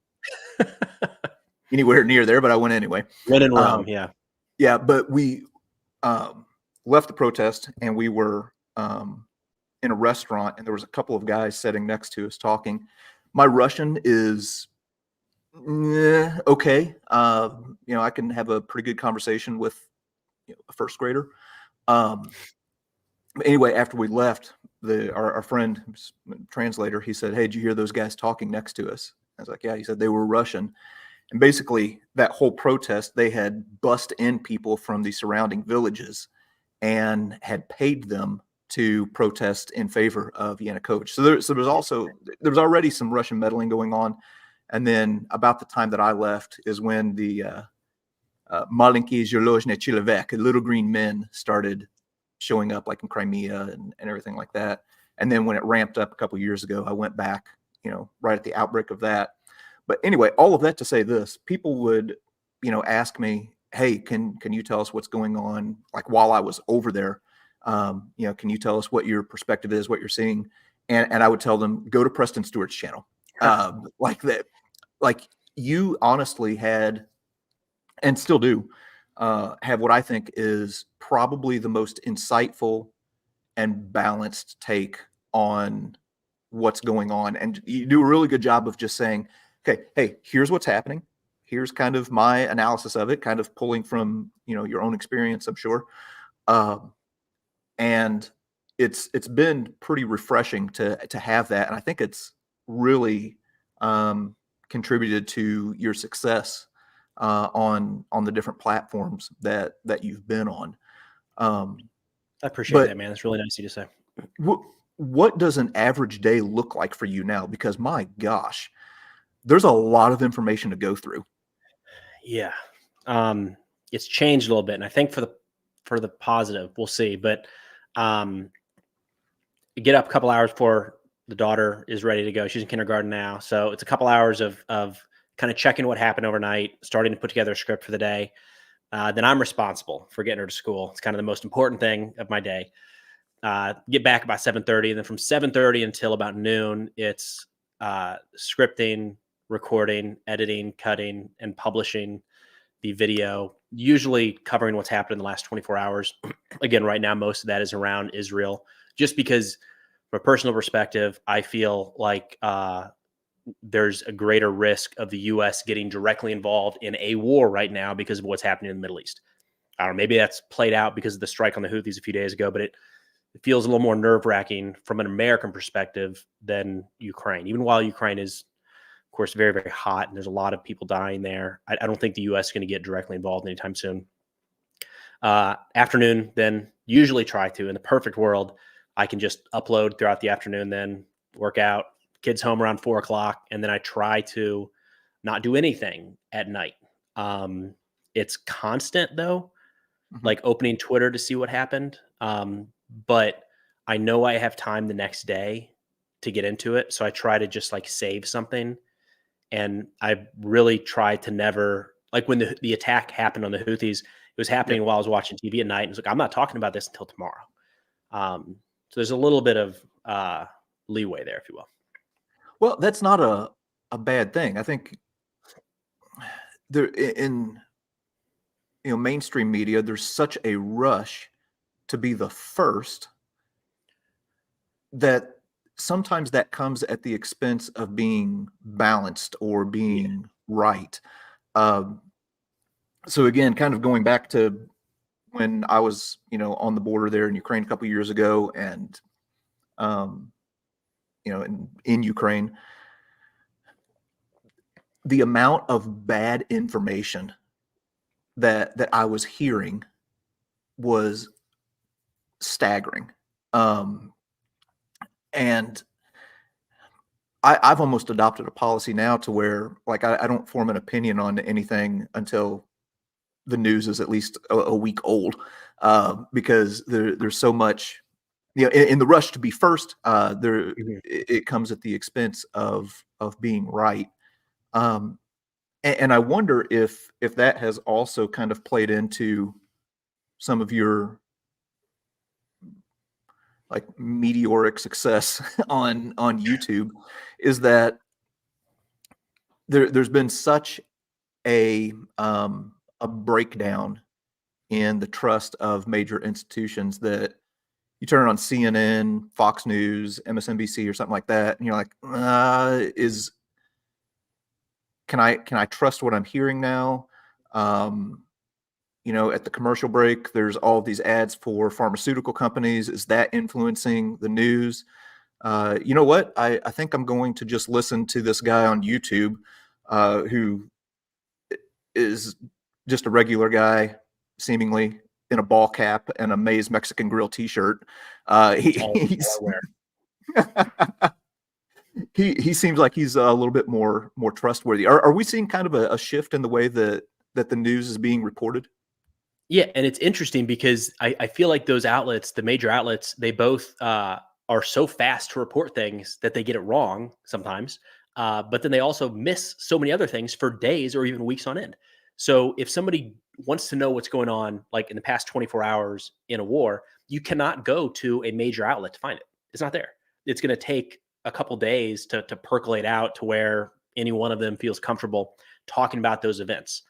anywhere near there, but I went anyway. When in Rome, Um, yeah. yeah, but we left the protest, and we were in a restaurant, and there was a couple of guys sitting next to us talking. My Russian is okay. I can have a pretty good conversation with a first grader. Um, Anyway, after we left, our friend, translator, he said, "Hey, did you hear those guys talking next to us?" I was like, "Yeah." He said they were Russian, and basically that whole protest, they had bussed in people from the surrounding villages and had paid them to protest in favor of Yanukovych. There was already some Russian meddling going on, and then about the time that I left is when the Malinki Zhelozhny Chilevek, Little Green Men, started showing up, like in Crimea and everything like that. And then when it ramped up a couple years ago, I went back, right at the outbreak of that. But anyway, all of that to say this: people would, ask me, "Hey, can you tell us what's going on?" Like while I was over there, can you tell us what your perspective is, what you're seeing? And I would tell them, go to Preston Stewart's channel, like that. Like you honestly had, and still do, have what I think is probably the most insightful and balanced take on what's going on. And you do a really good job of just saying, okay, hey, here's what's happening. Here's kind of my analysis of it, kind of pulling from, your own experience, I'm sure. Um, and it's been pretty refreshing to have that. And I think it's really um, contributed to your success on the different platforms that you've been on. Um, I appreciate but that, man. That's really nice of you to say. what does an average day look like for you now? Because my gosh, there's a lot of information to go through. Yeah. It's changed a little bit, and I think for the positive, we'll see. But um, get up a couple hours before the daughter is ready to go. She's in kindergarten now, so it's a couple hours of kind of checking what happened overnight, starting to put together a script for the day. Then I'm responsible for getting her to school. It's kind of the most important thing of my day. Get back about 7:30, and then from 7:30 until about noon, it's scripting, recording, editing, cutting, and publishing the video, usually covering what's happened in the last 24 hours. Again, right now, most of that is around Israel, just because from a personal perspective, I feel like there's a greater risk of the U.S. getting directly involved in a war right now because of what's happening in the Middle East. I don't know, maybe that's played out because of the strike on the Houthis a few days ago, but it feels a little more nerve-wracking from an American perspective than Ukraine. Even while Ukraine is, of course, very, very hot and there's a lot of people dying there, I don't think the U.S. is going to get directly involved anytime soon. Afternoon, then usually try to. In the perfect world, I can just upload throughout the afternoon, then work out, kids home around 4 o'clock, and then I try to not do anything at night. It's constant though, Mhm. like opening Twitter to see what happened. But I know I have time the next day to get into it. So I try to just like save something. And I really try to never, like when the attack happened on the Houthis, it was happening Yep. while I was watching TV at night. And it's like, I'm not talking about this until tomorrow. So there's a little bit of leeway there, if you will. Well, that's not a bad thing. I think there in mainstream media, there's such a rush to be the first that sometimes that comes at the expense of being balanced or Yeah. being right. Um, so again, kind of going back to when I was, on the border there in Ukraine a couple years ago, and um, in Ukraine, the amount of bad information that I was hearing was staggering. Um, and I've almost adopted a policy now to where, like, I don't form an opinion on anything until the news is at least a week old, because there's so much, in the rush to be first, Mhm. it comes at the expense of being right. Um, and I wonder if that has also kind of played into some of your like meteoric success on YouTube, is that there's been such a breakdown in the trust of major institutions that you turn on CNN, Fox News, MSNBC, or something like that, and you're like, is can I trust what I'm hearing now? Um, at the commercial break, there's all these ads for pharmaceutical companies. Is that influencing the news? You know what? I think I'm going to just listen to this guy on YouTube, who is just a regular guy, seemingly in a ball cap and a Maze Mexican Grill T-shirt. All He's aware. he seems like he's a little bit more trustworthy. Are we seeing kind of a shift in the way that the news is being reported? Yeah, and it's interesting because I feel like those outlets, the major outlets, they both are so fast to report things that they get it wrong sometimes. But then they also miss so many other things for days or even weeks on end. So if somebody wants to know what's going on, like in the past 24 hours in a war, you cannot go to a major outlet to find it. It's not there. It's going to take a couple days to percolate out to where any one of them feels comfortable talking about those events.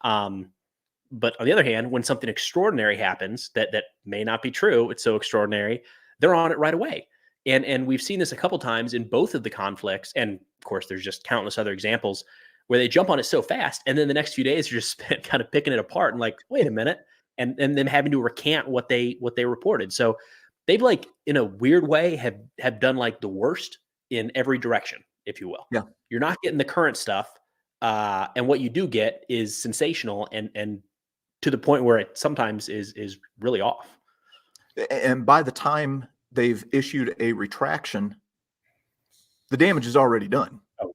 But on the other hand, when something extraordinary happens that may not be true, it's so extraordinary, they're on it right away. And we've seen this a couple times in both of the conflicts, and of course, there's just countless other examples where they jump on it so fast, and then the next few days you're just spent kind of picking it apart and like, wait a minute, and then having to recant what they reported. So they've like in a weird way have done like the worst in every direction, if you will. Yeah. You're not getting the current stuff, and what you do get is sensational and to the point where it sometimes is really off. And by the time they've issued a retraction, the damage is already done. Oh,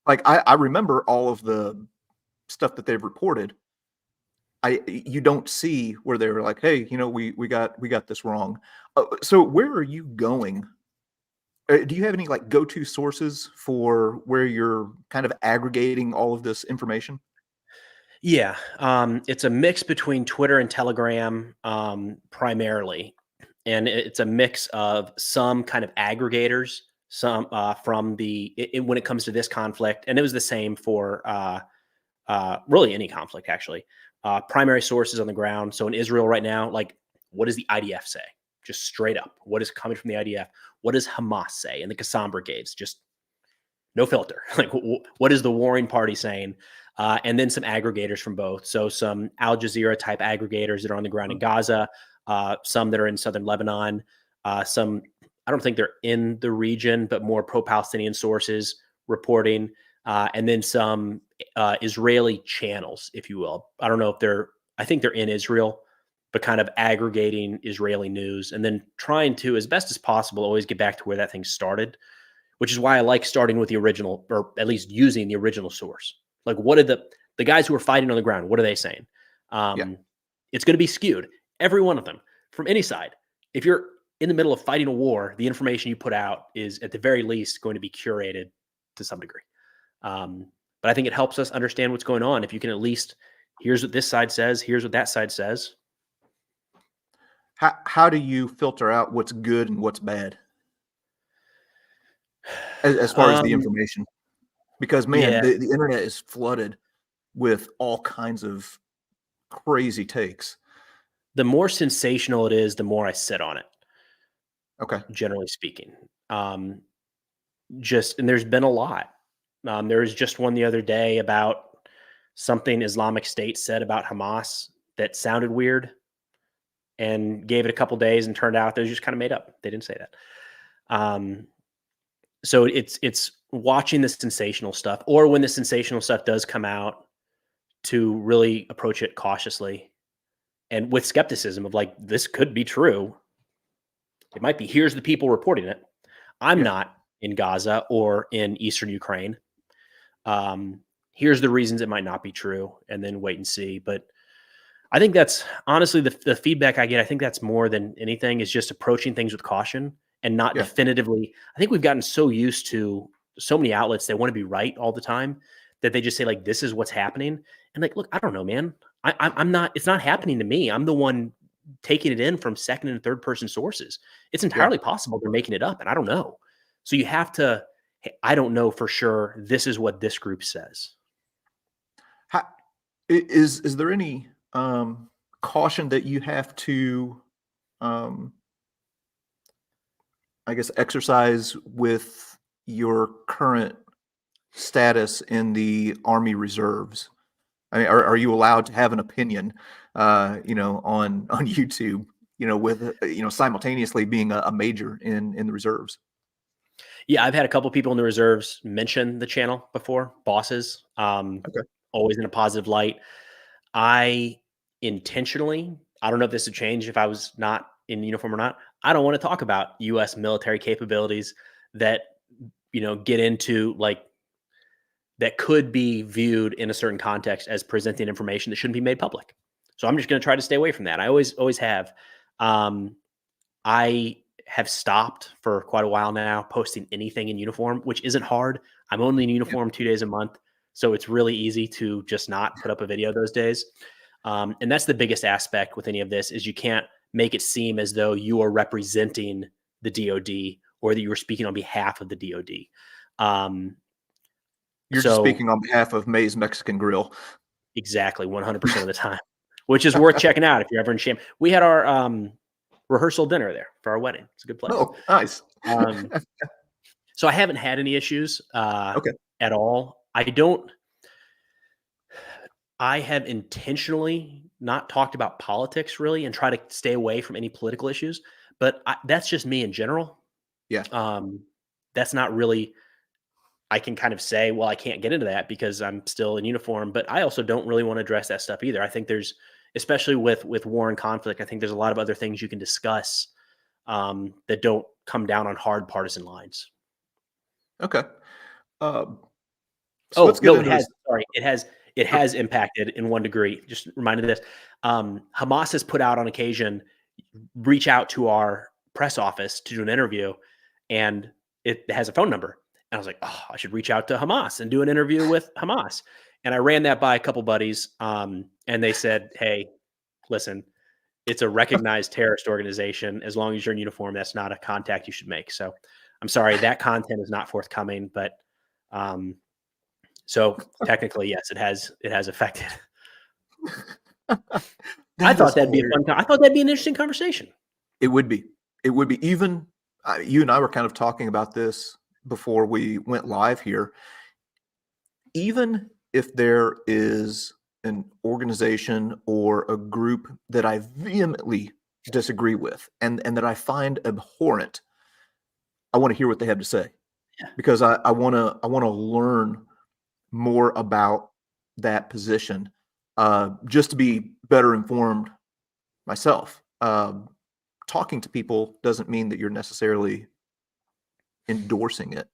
Like I remember all of the stuff that they've reported. You don't see where they were like, hey, we got this wrong. So where are you going? Do you have any like go-to sources for where you're kind of aggregating all of this information? yeah. It's a mix between Twitter and Telegram, primarily, and it's a mix of some kind of aggregators, some from when it comes to this conflict, and it was the same for really any conflict actually. Primary sources on the ground. So in Israel right now, like what does the IDF say? Just straight up, what is coming from the IDF? What does Hamas say? And the Qassam brigades, just no filter. Like what is the warring party saying? And then some aggregators from both. So some Al Jazeera type aggregators that are on the ground in Gaza, some that are in southern Lebanon, some I don't think they're in the region, but more pro-Palestinian sources reporting, and then some Israeli channels, if you will. I don't know if I think they're in Israel, but kind of aggregating Israeli news and then trying to, as best as possible, always get back to where that thing started, which is why I like starting with the original, or at least using the original source. Like, what did The guys who are fighting on the ground, what are they saying? Yeah. It's going to be skewed. Every one of them from any side. If you're in the middle of fighting a war, the information you put out is at the very least going to be curated to some degree. But I think it helps us understand what's going on. If you can at least, here's what this side says, here's what that side says. How do you filter out what's good and what's bad as far as the information? Because man, Yeah, the internet is flooded with all kinds of crazy takes. the more sensational it is, the more I sit on it, Okay. generally speaking. And there's been a lot. There was just one the other day about something Islamic State said about Hamas that sounded weird, and gave it a couple days and turned out that it was just kind of made up. They didn't say that. So it's watching the sensational stuff, or when the sensational stuff does come out, to really approach it cautiously and with skepticism of like, this could be true. It might be, here's the people reporting it. I'm Yeah. not in Gaza or in Eastern Ukraine. Here's the reasons it might not be true, and then wait and see. But I think that's honestly the feedback I get. I think that's more than anything is just approaching things with caution and not Yeah. definitively. I think we've gotten so used to so many outlets that want to be right all the time that they just say like, this is what's happening. And like, look, I don't know, man. I'm not, it's not happening to me. I'm the one taking it in from second and third person sources. It's entirely possible they're making it up, and I don't know. So you have to, hey, I don't know for sure. This is what this group says. Is there any caution that you have to, I guess, exercise with your current status in the Army Reserves? I mean, are you allowed to have an opinion, on YouTube, with simultaneously being a major in the reserves? Yeah, I've had a couple people in the reserves mention the channel before, bosses, Okay. always in a positive light. I intentionally, I don't know if this would change if I was not in uniform or not. I don't want to talk about U.S. military capabilities that, get into like, that could be viewed in a certain context as presenting information that shouldn't be made public. So I'm just going to try to stay away from that. I always have. I have stopped for quite a while now posting anything in uniform, which isn't hard. I'm only in uniform 2 days a month, so it's really easy to just not put up a video those days. And that's the biggest aspect with any of this is you can't make it seem as though you are representing the DoD or that you are speaking on behalf of the DoD. You're just speaking on behalf of May's Mexican Grill. Exactly, 100% of the time, which is worth checking out if you're ever in Sham. We had our rehearsal dinner there for our wedding. It's a good place. Oh, nice. So I haven't had any issues Okay. at all. I have intentionally not talked about politics really and try to stay away from any political issues, but that's just me in general. Yeah. That's not really, I can kind of say, well, I can't get into that because I'm still in uniform, but I also don't really want to address that stuff either. I think there's, especially with war and conflict, I think there's a lot of other things you can discuss that don't come down on hard partisan lines. Okay. So Oh no, it has. Sorry, it has impacted in one degree. Just reminded of this. Hamas has put out on occasion, reach out to our press office to do an interview, and it has a phone number. And I was like, oh, I should reach out to Hamas and do an interview with Hamas. And I ran that by a couple buddies, and they said, hey, listen, it's a recognized terrorist organization. As long as you're in uniform, that's not a contact you should make. So I'm sorry, that content is not forthcoming, but so technically, yes, it has affected. I thought that'd be a fun. I thought that'd be an interesting conversation. It would be. It would be. Even you and I were kind of talking about this before we went live here. Even if there is an organization or a group that I vehemently disagree with and that I find abhorrent, I want to hear what they have to say. Yeah. Because I want to learn more about that position, just to be better informed myself. Talking to people doesn't mean that you're necessarily endorsing it.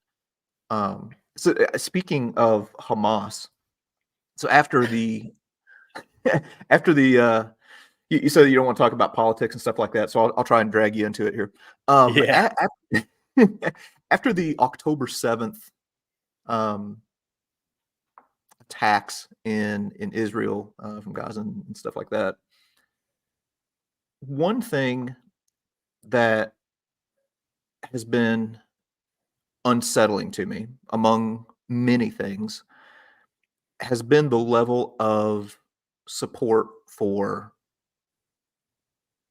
So speaking of Hamas, So after the after the you said you don't want to talk about politics and stuff like that, so I'll try and drag you into it here. Yeah. After the October 7th attacks in Israel from Gaza and stuff like that, one thing that has been unsettling to me, among many things, has been the level of support for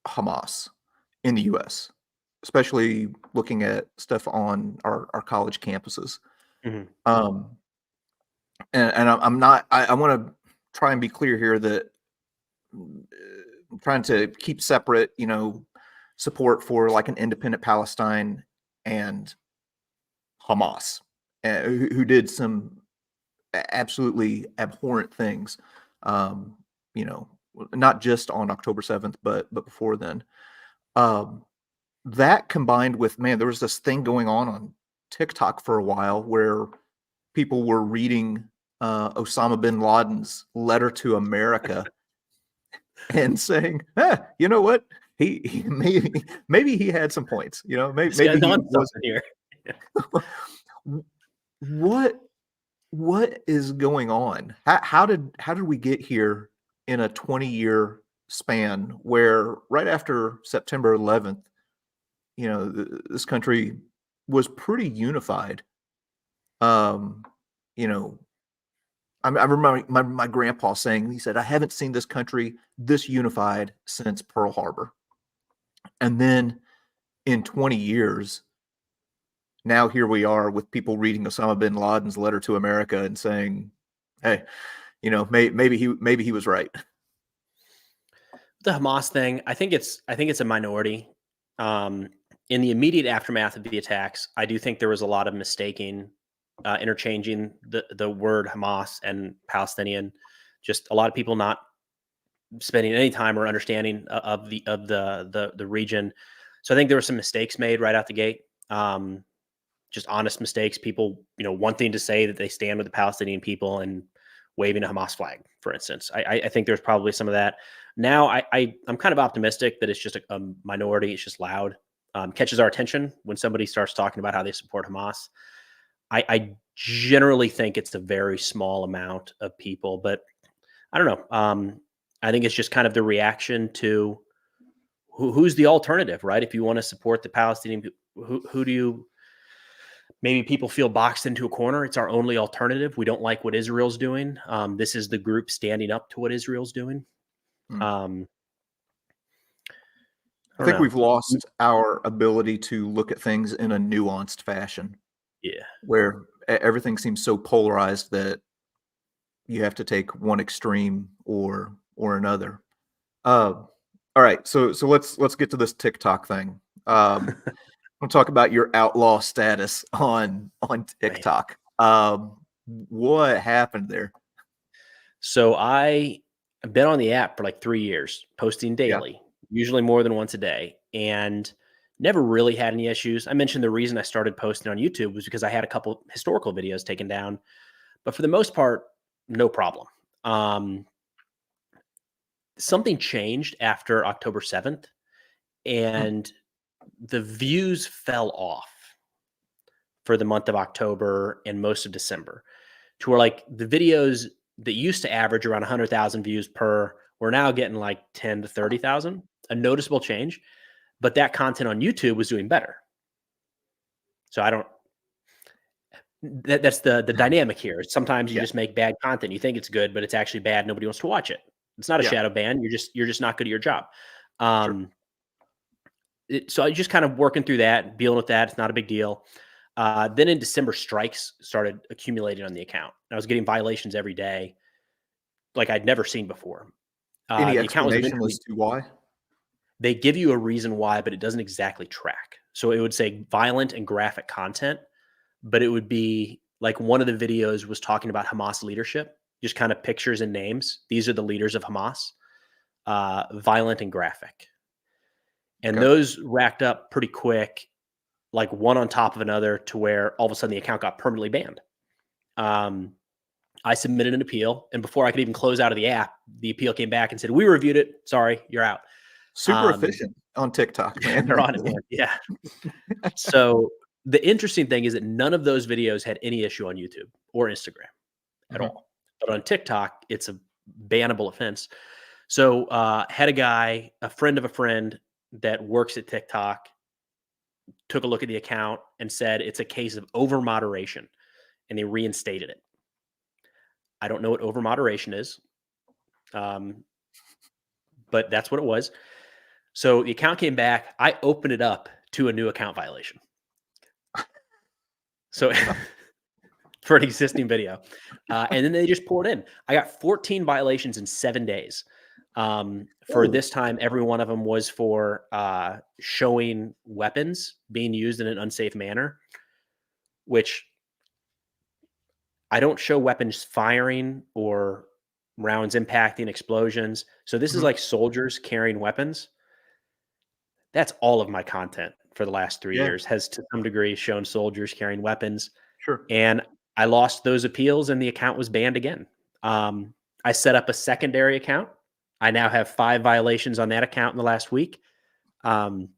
Hamas in the US, especially looking at stuff on our college campuses. Mhm. Um, and I'm not, I want to try and be clear here that I'm trying to keep separate, support for like an independent Palestine and Hamas, who did some absolutely abhorrent things, um, you know, not just on October 7th, but before then. Um, that combined with, man, there was this thing going on TikTok for a while where people were reading Osama bin Laden's letter to America and saying, you know what? He maybe he had some points. This Maybe guy's he on was. something here. What what is going on? How did we get here in a 20-year span where right after September 11th, this country was pretty unified. Um, you know, I remember my grandpa saying, he said, I haven't seen this country this unified since Pearl Harbor. And then in 20 years, now here we are with people reading Osama bin Laden's letter to America and saying, hey, maybe he was right. The Hamas thing, I think it's a minority. Um, in the immediate aftermath of the attacks, I do think there was a lot of mistaking, interchanging the word Hamas and Palestinian. Just a lot of people not spending any time or understanding of the region. So I think there were some mistakes made right out the gate. Just honest mistakes. People, wanting to say that they stand with the Palestinian people and waving a Hamas flag, for instance. I think there's probably some of that. Now I'm kind of optimistic that it's just a minority. It's just loud. Catches our attention when somebody starts talking about how they support Hamas. I generally think it's a very small amount of people, but I don't know. I think it's just kind of the reaction to who's the alternative, right? If you want to support the Palestinian, who do you? Maybe people feel boxed into a corner. It's our only alternative. We don't like what Israel's doing. This is the group standing up to what Israel's doing. Hmm. I I don't think know. we've lost our ability to look at things in a nuanced fashion Yeah. where everything seems so polarized that you have to take one extreme or another. Uh, all right, so let's get to this TikTok thing. We'll talk about your outlaw status on Man. TikTok. What happened there? So I've been on the app for like 3 years, posting Yeah. daily, usually more than once a day, and never really had any issues. I mentioned the reason I started posting on YouTube was because I had a couple historical videos taken down, but for the most part, no problem. Um, Something changed after October 7th, Hmm. and the views fell off for the month of October and most of December, to where like the videos that used to average around 100,000 views per were now getting like 10 to 30,000, a noticeable change. But that content on YouTube was doing better. So I don't, that's the dynamic here. Sometimes you Yeah. just make bad content. You think it's good, but it's actually bad. Nobody wants to watch it. It's not a Yeah. shadow ban. You're just not good at your job. Sure. Um, so I just kind of working through that, dealing with that. It's not a big deal. Then in December, strikes started accumulating on the account. I was getting violations every day, like I'd never seen before. Any The account was explanation eventually, as to why? they give you a reason why, but it doesn't exactly track. So it would say violent and graphic content, but it would be like one of the videos was talking about Hamas leadership, just kind of pictures and names. These are the leaders of Hamas, violent and graphic. And Okay. those racked up pretty quick, like one on top of another, to where all of a sudden the account got permanently banned. Um, I submitted an appeal, and before I could even close out of the app, the appeal came back and said, "We reviewed it. Sorry, you're out." Super efficient on TikTok, man. They're on it, man. Yeah. So the interesting thing is that none of those videos had any issue on YouTube or Instagram at Mhm. all. But on TikTok, it's a bannable offense. So had a guy, a friend of a friend that works at TikTok, took a look at the account and said it's a case of over moderation, and they reinstated it. I don't know what over moderation is, but that's what it was. So the account came back. I opened it up to a new account violation. So for an existing video. And then they just poured in. I got 14 violations in 7 days. For Ooh. this time, every one of them was for showing weapons being used in an unsafe manner, which I don't show weapons firing or rounds impacting, explosions. So this is Mhm. like soldiers carrying weapons. That's all of my content for the last 3 Yeah, years has to some degree shown soldiers carrying weapons. sure. And I lost those appeals and the account was banned again. I set up a secondary account. I now have 5 violations on that account in the last week. Um,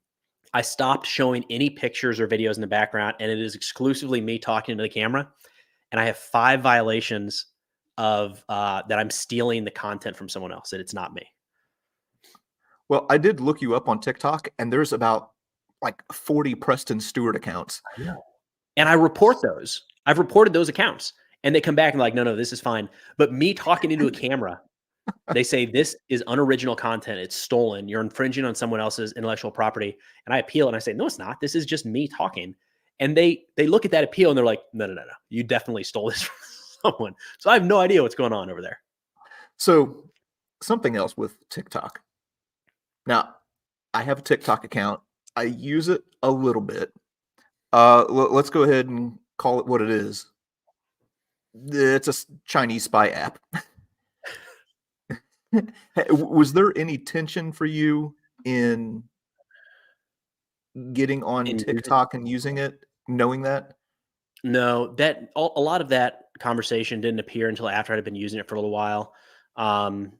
I stopped showing any pictures or videos in the background, and it is exclusively me talking to the camera. And I have 5 violations of that I'm stealing the content from someone else, that it's not me. Well, I did look you up on TikTok, and there's about like 40 Preston Stewart accounts. I know. And I report those. I've reported those accounts, and they come back and like, no, this is fine. But me talking into a camera, they say this is unoriginal content. It's stolen. You're infringing on someone else's intellectual property. And I appeal and I say, no, it's not. This is just me talking. And they look at that appeal and they're like, no. You definitely stole this from someone. So I have no idea what's going on over there. So, something else with TikTok. Now, I have a TikTok account. I use it a little bit. Let's go ahead and call it what it is. It's a Chinese spy app. Was there any tension for you in getting on And using TikTok and using it, knowing that? no, a lot of that conversation didn't appear until after I'd been using it for a little while. Um,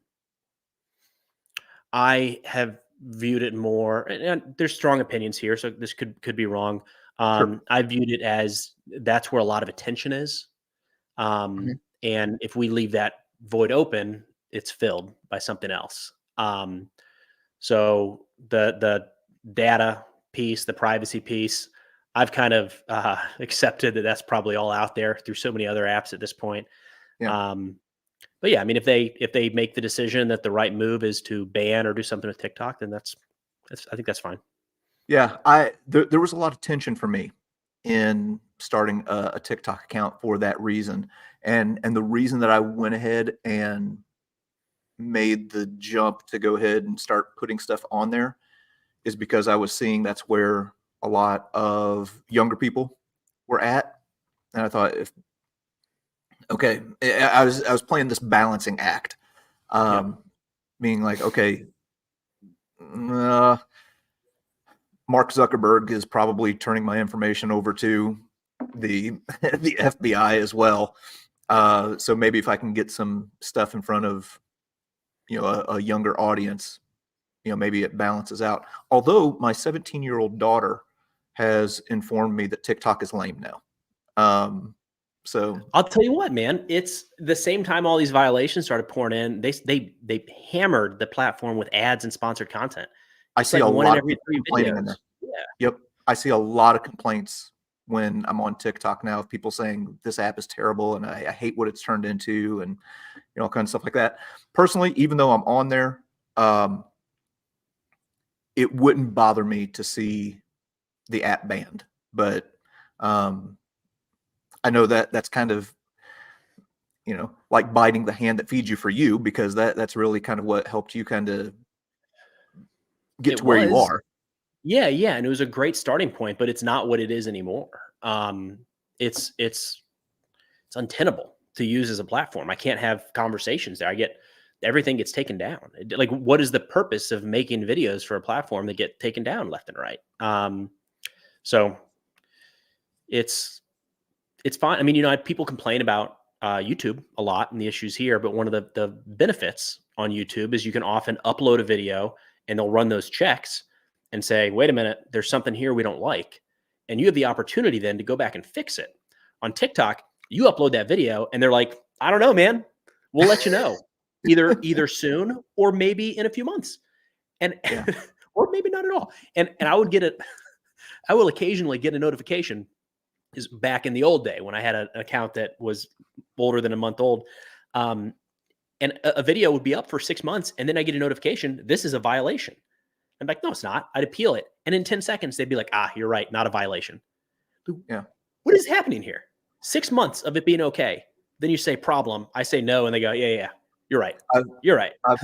I have viewed it more, and there's strong opinions here, so this could be wrong. Sure. I viewed it as that's where a lot of attention is, Mhm. and if we leave that void open, it's filled by something else. So the data piece, the privacy piece, I've kind of accepted that that's probably all out there through so many other apps at this point. Yeah. Um, but yeah, I mean, if they make the decision that the right move is to ban or do something with TikTok, then that's I think that's fine. Yeah, there was a lot of tension for me in starting a TikTok account for that reason, and the reason that I went ahead and made the jump to go ahead and start putting stuff on there is because I was seeing that's where a lot of younger people were at, and I thought, if okay, I was playing this balancing act, Yep. um, being like, okay, uh, Mark Zuckerberg is probably turning my information over to the the FBI as well. So maybe if I can get some stuff in front of a younger audience, maybe it balances out. Although my 17-year-old daughter has informed me that TikTok is lame now. So I'll tell you what, man. It's the same time all these violations started pouring in. They hammered the platform with ads and sponsored content. I It's see like a one in lot of every people 3 complaining in videos. there. Yeah. Yep. I see a lot of complaints when I'm on TikTok now of people saying this app is terrible and I hate what it's turned into and all kinds of stuff like that. Personally, even though I'm on there, um, it wouldn't bother me to see the app banned. But um, I know that that's kind of like biting the hand that feeds you for you because that's really kind of what helped you kind of get It to where you was. are. Yeah, and it was a great starting point, but it's not what it is anymore. It's untenable to use as a platform. I can't have conversations there. Everything gets taken down. Like, what is the purpose of making videos for a platform that get taken down left and right? So it's fine. I mean, people complain about YouTube a lot and the issues here, but one of the benefits on YouTube is you can often upload a video and they'll run those checks and say, wait a minute, there's something here we don't like. And you have the opportunity then to go back and fix it. On TikTok, you upload that video and they're like, I don't know, man. We'll let you know either soon or maybe in a few months. And Yeah. or maybe not at all. And I would get it. I will occasionally get a notification. Is back in the old day when I had an account that was older than a month old. And a video would be up for 6 months. And then I get a notification. This is a violation. I'm like, no, it's not. I'd appeal it. And in 10 seconds, they'd be like, you're right. Not a violation. Yeah. What is happening here? 6 months of it being okay. Then you say problem. I say no. And they go, yeah, you're right. You're right. I've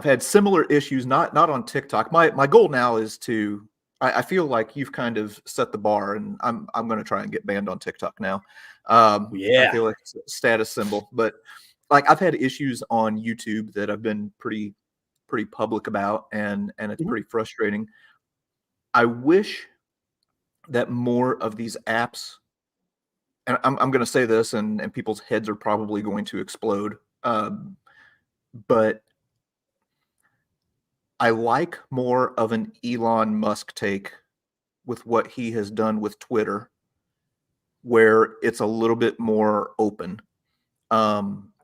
had similar issues, not on TikTok. My goal now is to, I feel like you've kind of set the bar, and I'm going to try and get banned on TikTok now. Yeah. I feel like it's a status symbol, but like I've had issues on YouTube that I've been pretty public about, and it's pretty frustrating. I wish that more of these apps, and I'm going to say this, and people's heads are probably going to explode, but I like more of an Elon Musk take with what he has done with Twitter, where it's a little bit more open.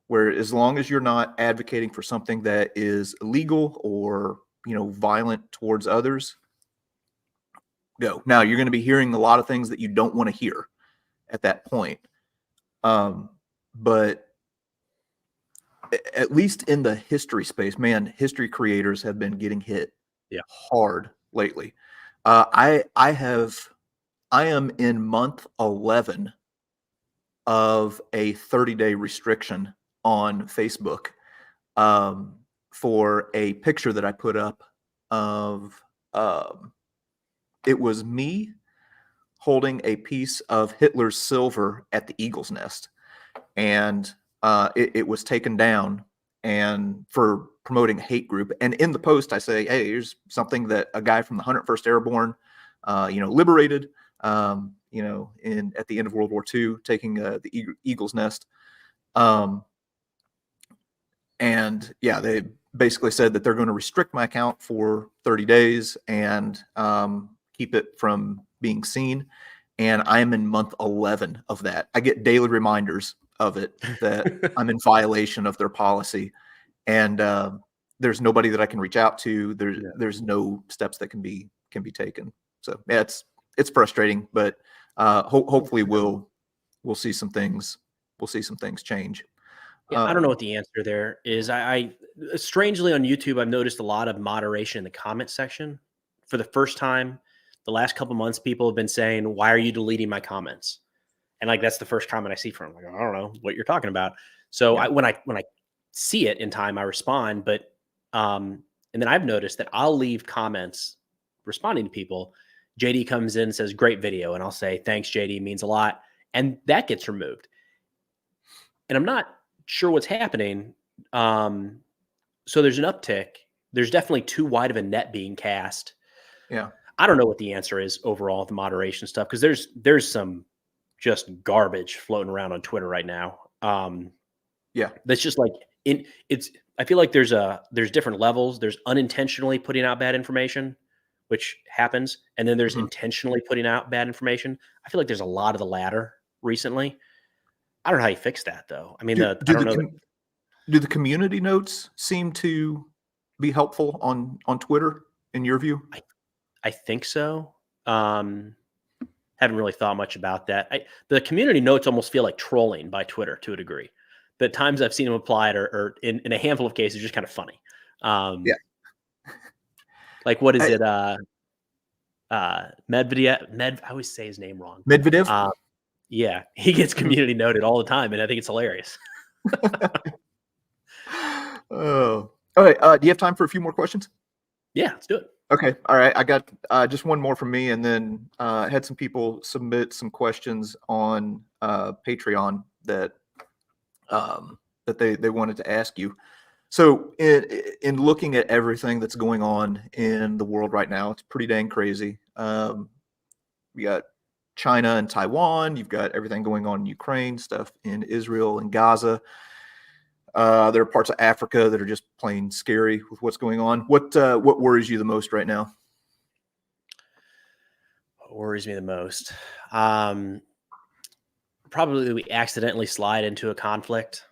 Where as long as you're not advocating for something that is illegal or, violent towards others, go. Now, you're going to be hearing a lot of things that you don't want to hear at that point. But at least in the history space, man, history creators have been getting hit hard lately. I am in month 11 of a 30-day restriction on Facebook for a picture that I put up of it was me holding a piece of Hitler's silver at the Eagle's Nest, and it was taken down and for promoting a hate group. And in the post, I say, hey, here's something that a guy from the 101st Airborne, liberated, at the end of World War II, taking the Eagle's Nest. And yeah, they basically said that they're going to restrict my account for 30 days and keep it from being seen. And I am in month 11 of that. I get daily reminders of it that I'm in violation of their policy, and there's nobody that I can reach out to. There's no steps that can be taken. So yeah, it's frustrating, but hopefully we'll see some things. We'll see some things change. Yeah, I don't know what the answer there is. I strangely on YouTube, I've noticed a lot of moderation in the comment section. For the first time, the last couple months, people have been saying, "Why are you deleting my comments?" And like that's the first comment I see from them. Like, I don't know what you're talking about. So Yeah. when I see it in time, I respond. But and then I've noticed that I'll leave comments responding to people. JD comes in and says, "Great video," and I'll say, "Thanks, JD, means a lot," and that gets removed. And I'm not sure what's happening. So there's an uptick. There's definitely too wide of a net being cast. Yeah. I don't know what the answer is overall with the moderation stuff, because there's some just garbage floating around on Twitter right now. Yeah. That's just like I feel like there's different levels. There's unintentionally putting out bad information, which happens, and then there's intentionally putting out bad information. I feel like there's a lot of the latter recently. I don't know how you fix that though. I mean, I don't know. Do the community notes seem to be helpful on Twitter in your view? I think so. Haven't really thought much about that. The community notes almost feel like trolling by Twitter to a degree. The times I've seen them applied are in a handful of cases just kind of funny. Yeah. Like what is it? Medvedev. I always say his name wrong. Medvedev? Yeah, he gets community noted all the time, and I think it's hilarious. Oh, all right. Do you have time for a few more questions? Yeah, let's do it. Okay. All right. I got just one more from me, and then had some people submit some questions on Patreon that they wanted to ask you. So in looking at everything that's going on in the world right now, it's pretty dang crazy. We got China and Taiwan. You've got everything going on in Ukraine, stuff in Israel and Gaza. There are parts of Africa that are just plain scary with what's going on. What worries you the most right now? What worries me the most? Probably we accidentally slide into a conflict,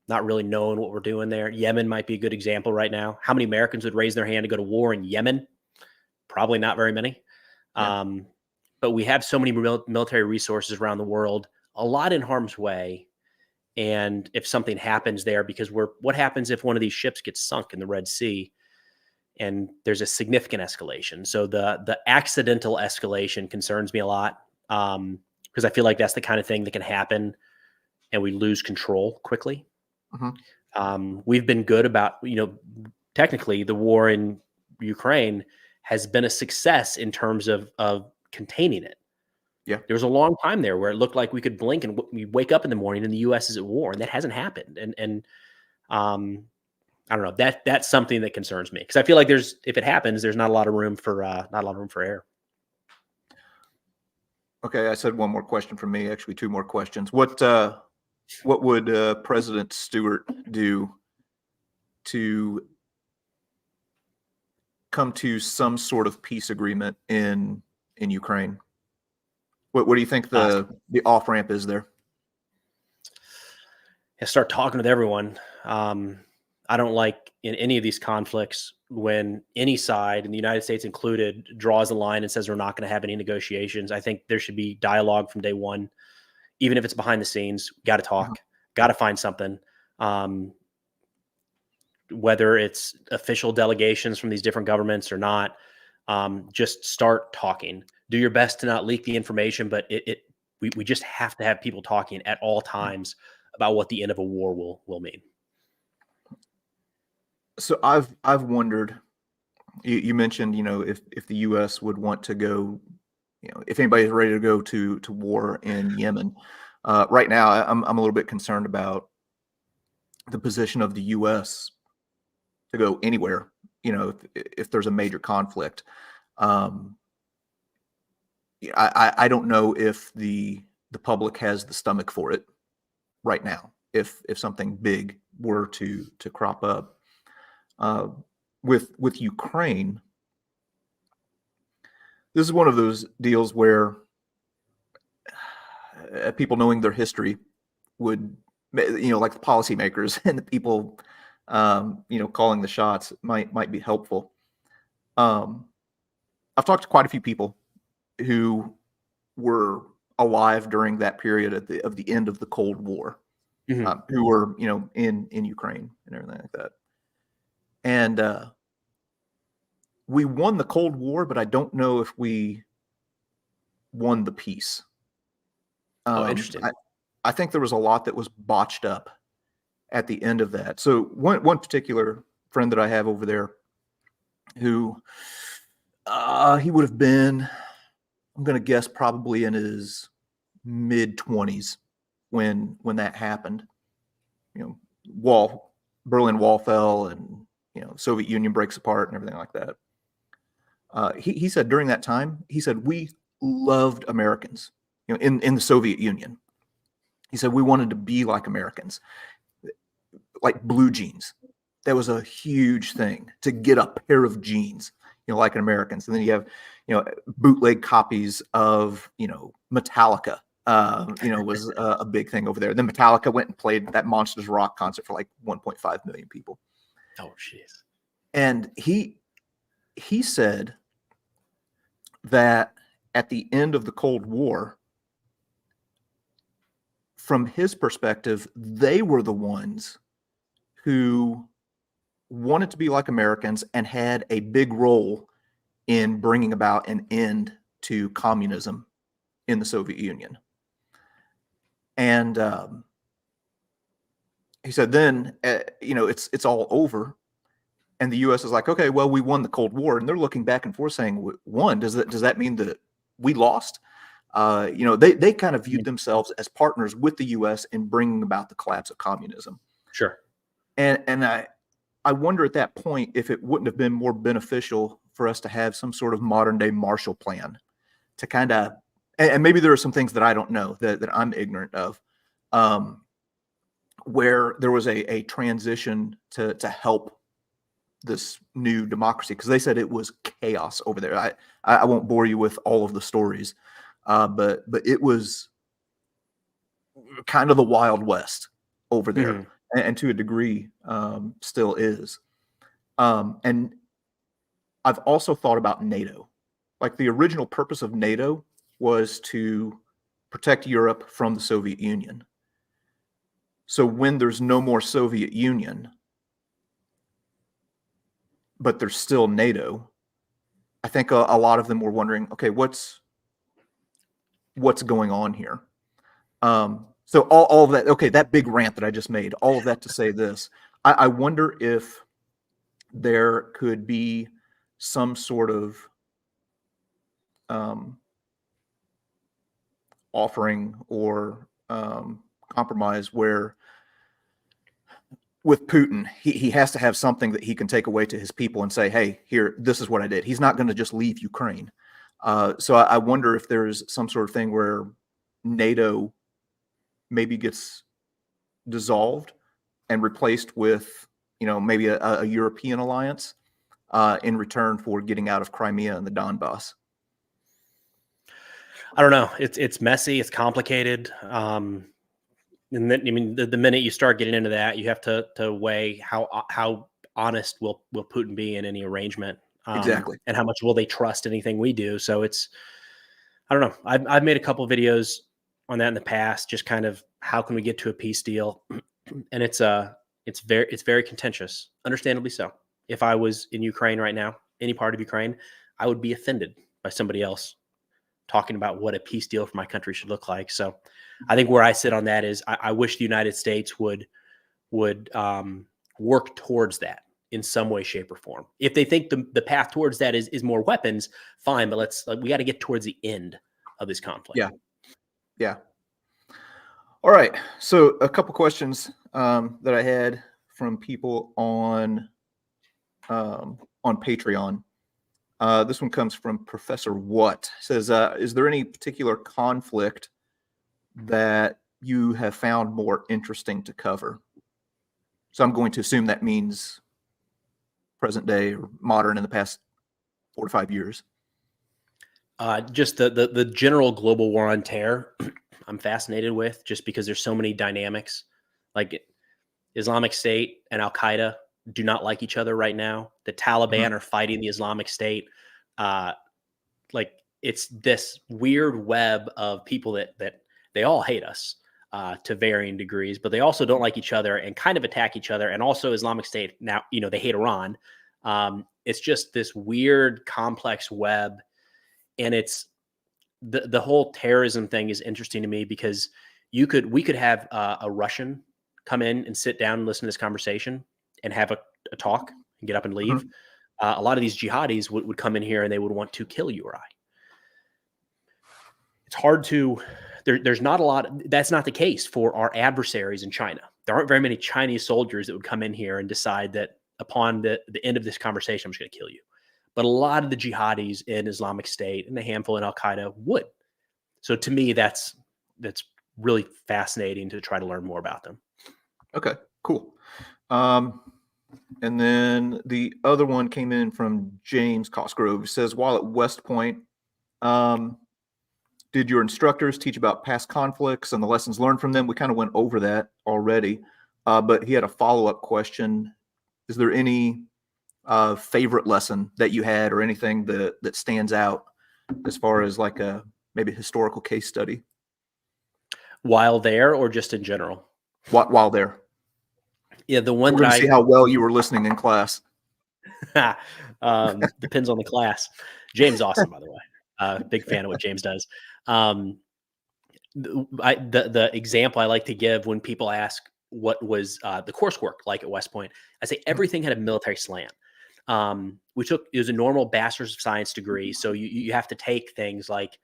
not really knowing what we're doing there. Yemen might be a good example right now. How many Americans would raise their hand to go to war in Yemen? Probably not very many. Yeah. But we have so many military resources around the world, a lot in harm's way. And if something happens there, because what happens if one of these ships gets sunk in the Red Sea and there's a significant escalation? So the accidental escalation concerns me a lot, because I feel like that's the kind of thing that can happen and we lose control quickly. We've been good about, technically the war in Ukraine has been a success in terms of containing it. Yeah. There was a long time there where it looked like we could blink and we wake up in the morning and the U.S. is at war, and that hasn't happened. And I don't know, that's something that concerns me, because I feel like if it happens, there's not a lot of room for error. Okay, I said one more question from me. Actually, two more questions. What would President Stewart do to come to some sort of peace agreement in Ukraine? What do you think the off ramp is there? Start talking with everyone. I don't like in any of these conflicts when any side, and the United States included, draws the line and says we're not going to have any negotiations. I think there should be dialogue from day one, even if it's behind the scenes. Got to talk, got to find something. Whether it's official delegations from these different governments or not, just start talking. Do your best to not leak the information, but we just have to have people talking at all times about what the end of a war will mean. So I've wondered. You mentioned, if the U.S. would want to go, if anybody's ready to go to war in Yemen. Right now, I'm a little bit concerned about the position of the U.S. to go anywhere. If there's a major conflict. I don't know if the public has the stomach for it right now. If something big were to crop up with Ukraine, this is one of those deals where people knowing their history would, like the policymakers and the people, calling the shots might be helpful. I've talked to quite a few people who were alive during that period of the end of the Cold War, who were, in Ukraine and everything like that. And we won the Cold War, but I don't know if we won the peace. Interesting. I think there was a lot that was botched up at the end of that. So one particular friend that I have over there, who he would have been, I'm going to guess, probably in his mid-20s when that happened. Berlin Wall fell, and Soviet Union breaks apart and everything like that. He said during that time, he said we loved Americans. In the Soviet Union, he said we wanted to be like Americans, like blue jeans. That was a huge thing, to get a pair of jeans, like an Americans. And then you have, bootleg copies of, Metallica, was a big thing over there. Then Metallica went and played that Monsters Rock concert for like 1.5 million people. Oh, jeez. And he said that at the end of the Cold War, from his perspective, they were the ones who wanted to be like Americans and had a big role in bringing about an end to communism in the Soviet Union. And he said, then, it's all over. And the U.S. is like, okay, well, we won the Cold War. And they're looking back and forth saying, won? Does that mean that we lost? They kind of viewed themselves as partners with the U.S. in bringing about the collapse of communism. Sure. And I wonder at that point if it wouldn't have been more beneficial for us to have some sort of modern day Marshall Plan to kind of and maybe there are some things that I don't know that I'm ignorant of, where there was a transition to help this new democracy, because they said it was chaos over there. I won't bore you with all of the stories, but it was kind of the Wild West over there, Mhm. and to a degree still is. And I've also thought about NATO. Like, the original purpose of NATO was to protect Europe from the Soviet Union. So when there's no more Soviet Union, but there's still NATO, I think a lot of them were wondering, okay, what's going on here? So all of that, okay, that big rant that I just made, all of that to say this, I wonder if there could be some sort of um, offering or compromise where, with Putin, he has to have something that he can take away to his people and say, hey, here, this is what I did. He's not going to just leave Ukraine. So I wonder if there's some sort of thing where NATO maybe gets dissolved and replaced with, maybe a European alliance in return for getting out of Crimea and the Donbass. I don't know. It's messy. It's complicated. And then, I mean, the minute you start getting into that, you have to weigh how honest will Putin be in any arrangement, Exactly. and how much will they trust anything we do. So I don't know. I've made a couple of videos on that in the past, just kind of how can we get to a peace deal, and it's very contentious, understandably so. If I was in Ukraine right now, any part of Ukraine, I would be offended by somebody else talking about what a peace deal for my country should look like. So I think where I sit on that is I wish the United States would work towards that in some way, shape, or form. If they think the path towards that is more weapons, fine, but we got to get towards the end of this conflict. Yeah. Yeah. All right. So a couple questions that I had from people on Patreon. This one comes from Professor What. It says, is there any particular conflict that you have found more interesting to cover? So I'm going to assume that means present day or modern, in the past 4 to 5 years. Just the general global war on terror, I'm fascinated with, just because there's so many dynamics. Like, Islamic State and Al Qaeda do not like each other right now. The Taliban are fighting the Islamic State. Like, it's this weird web of people that they all hate us to varying degrees, but they also don't like each other and kind of attack each other. And also Islamic State now, they hate Iran. It's just this weird, complex web. And it's the whole terrorism thing is interesting to me because we could have a Russian come in and sit down and listen to this conversation and have a talk and get up and leave. A lot of these jihadis would come in here and they would want to kill you or I. It's hard to, there's not a lot. That's not the case for our adversaries in China. There aren't very many Chinese soldiers that would come in here and decide that upon the end of this conversation, I'm just going to kill you. But a lot of the jihadis in Islamic State and a handful in Al Qaeda would. So to me, that's really fascinating to try to learn more about them. Okay, cool. And then the other one came in from James Cosgrove. It says, while at West Point, did your instructors teach about past conflicts and the lessons learned from them? We kind of went over that already, but he had a follow-up question. Is there any favorite lesson that you had, or anything that stands out as far as like a maybe historical case study? While there, or just in general? While there. Yeah, the one We're going to see how well you were listening in class. Depends on the class. James, awesome, by the way. Big fan of what James does. The example I like to give when people ask what was the coursework like at West Point, I say everything had a military slant. It was a normal Bachelor's of Science degree, so you have to take things like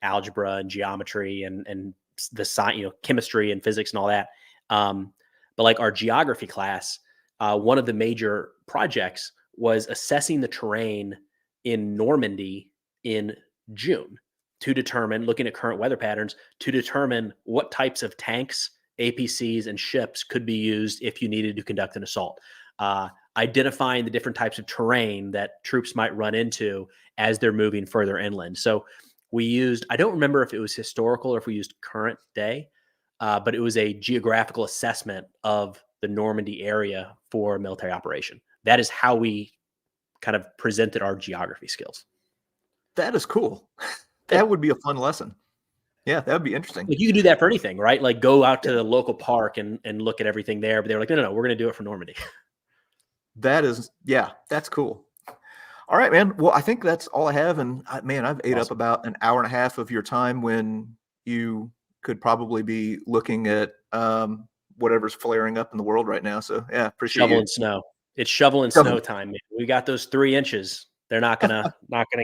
algebra and geometry and the science, chemistry and physics and all that. But like our geography class, one of the major projects was assessing the terrain in Normandy in June. to determine, looking at current weather patterns, to determine what types of tanks, APCs, and ships could be used if you needed to conduct an assault. Identifying the different types of terrain that troops might run into as they're moving further inland. So we used, I don't remember if it was historical or if we used current day, but it was a geographical assessment of the Normandy area for a military operation. That is how we kind of presented our geography skills. That is cool. That would be a fun lesson. Yeah, that would be interesting. Like, you can do that for anything, right? Like, go out to the local park and look at everything there. But they were like, no, we're going to do it for Normandy. That is, yeah, that's cool. All right, man. Well, I think that's all I have. And man, I've ate up about an hour and a half of your time when you could probably be looking at whatever's flaring up in the world right now. So yeah, appreciate Shovel you. and snow. It's shovel and snow time. We got those 3 inches. They're not gonna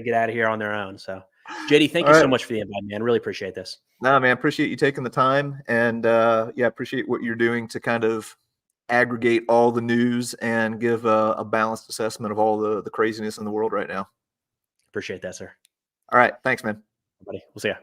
get out of here on their own. So, JD, thank you so much for the invite, man. Really appreciate this. No, man, appreciate you taking the time, and yeah, appreciate what you're doing to kind of aggregate all the news and give a balanced assessment of all the craziness in the world right now. Appreciate that, sir. All right, thanks, man. Buddy, we'll see ya.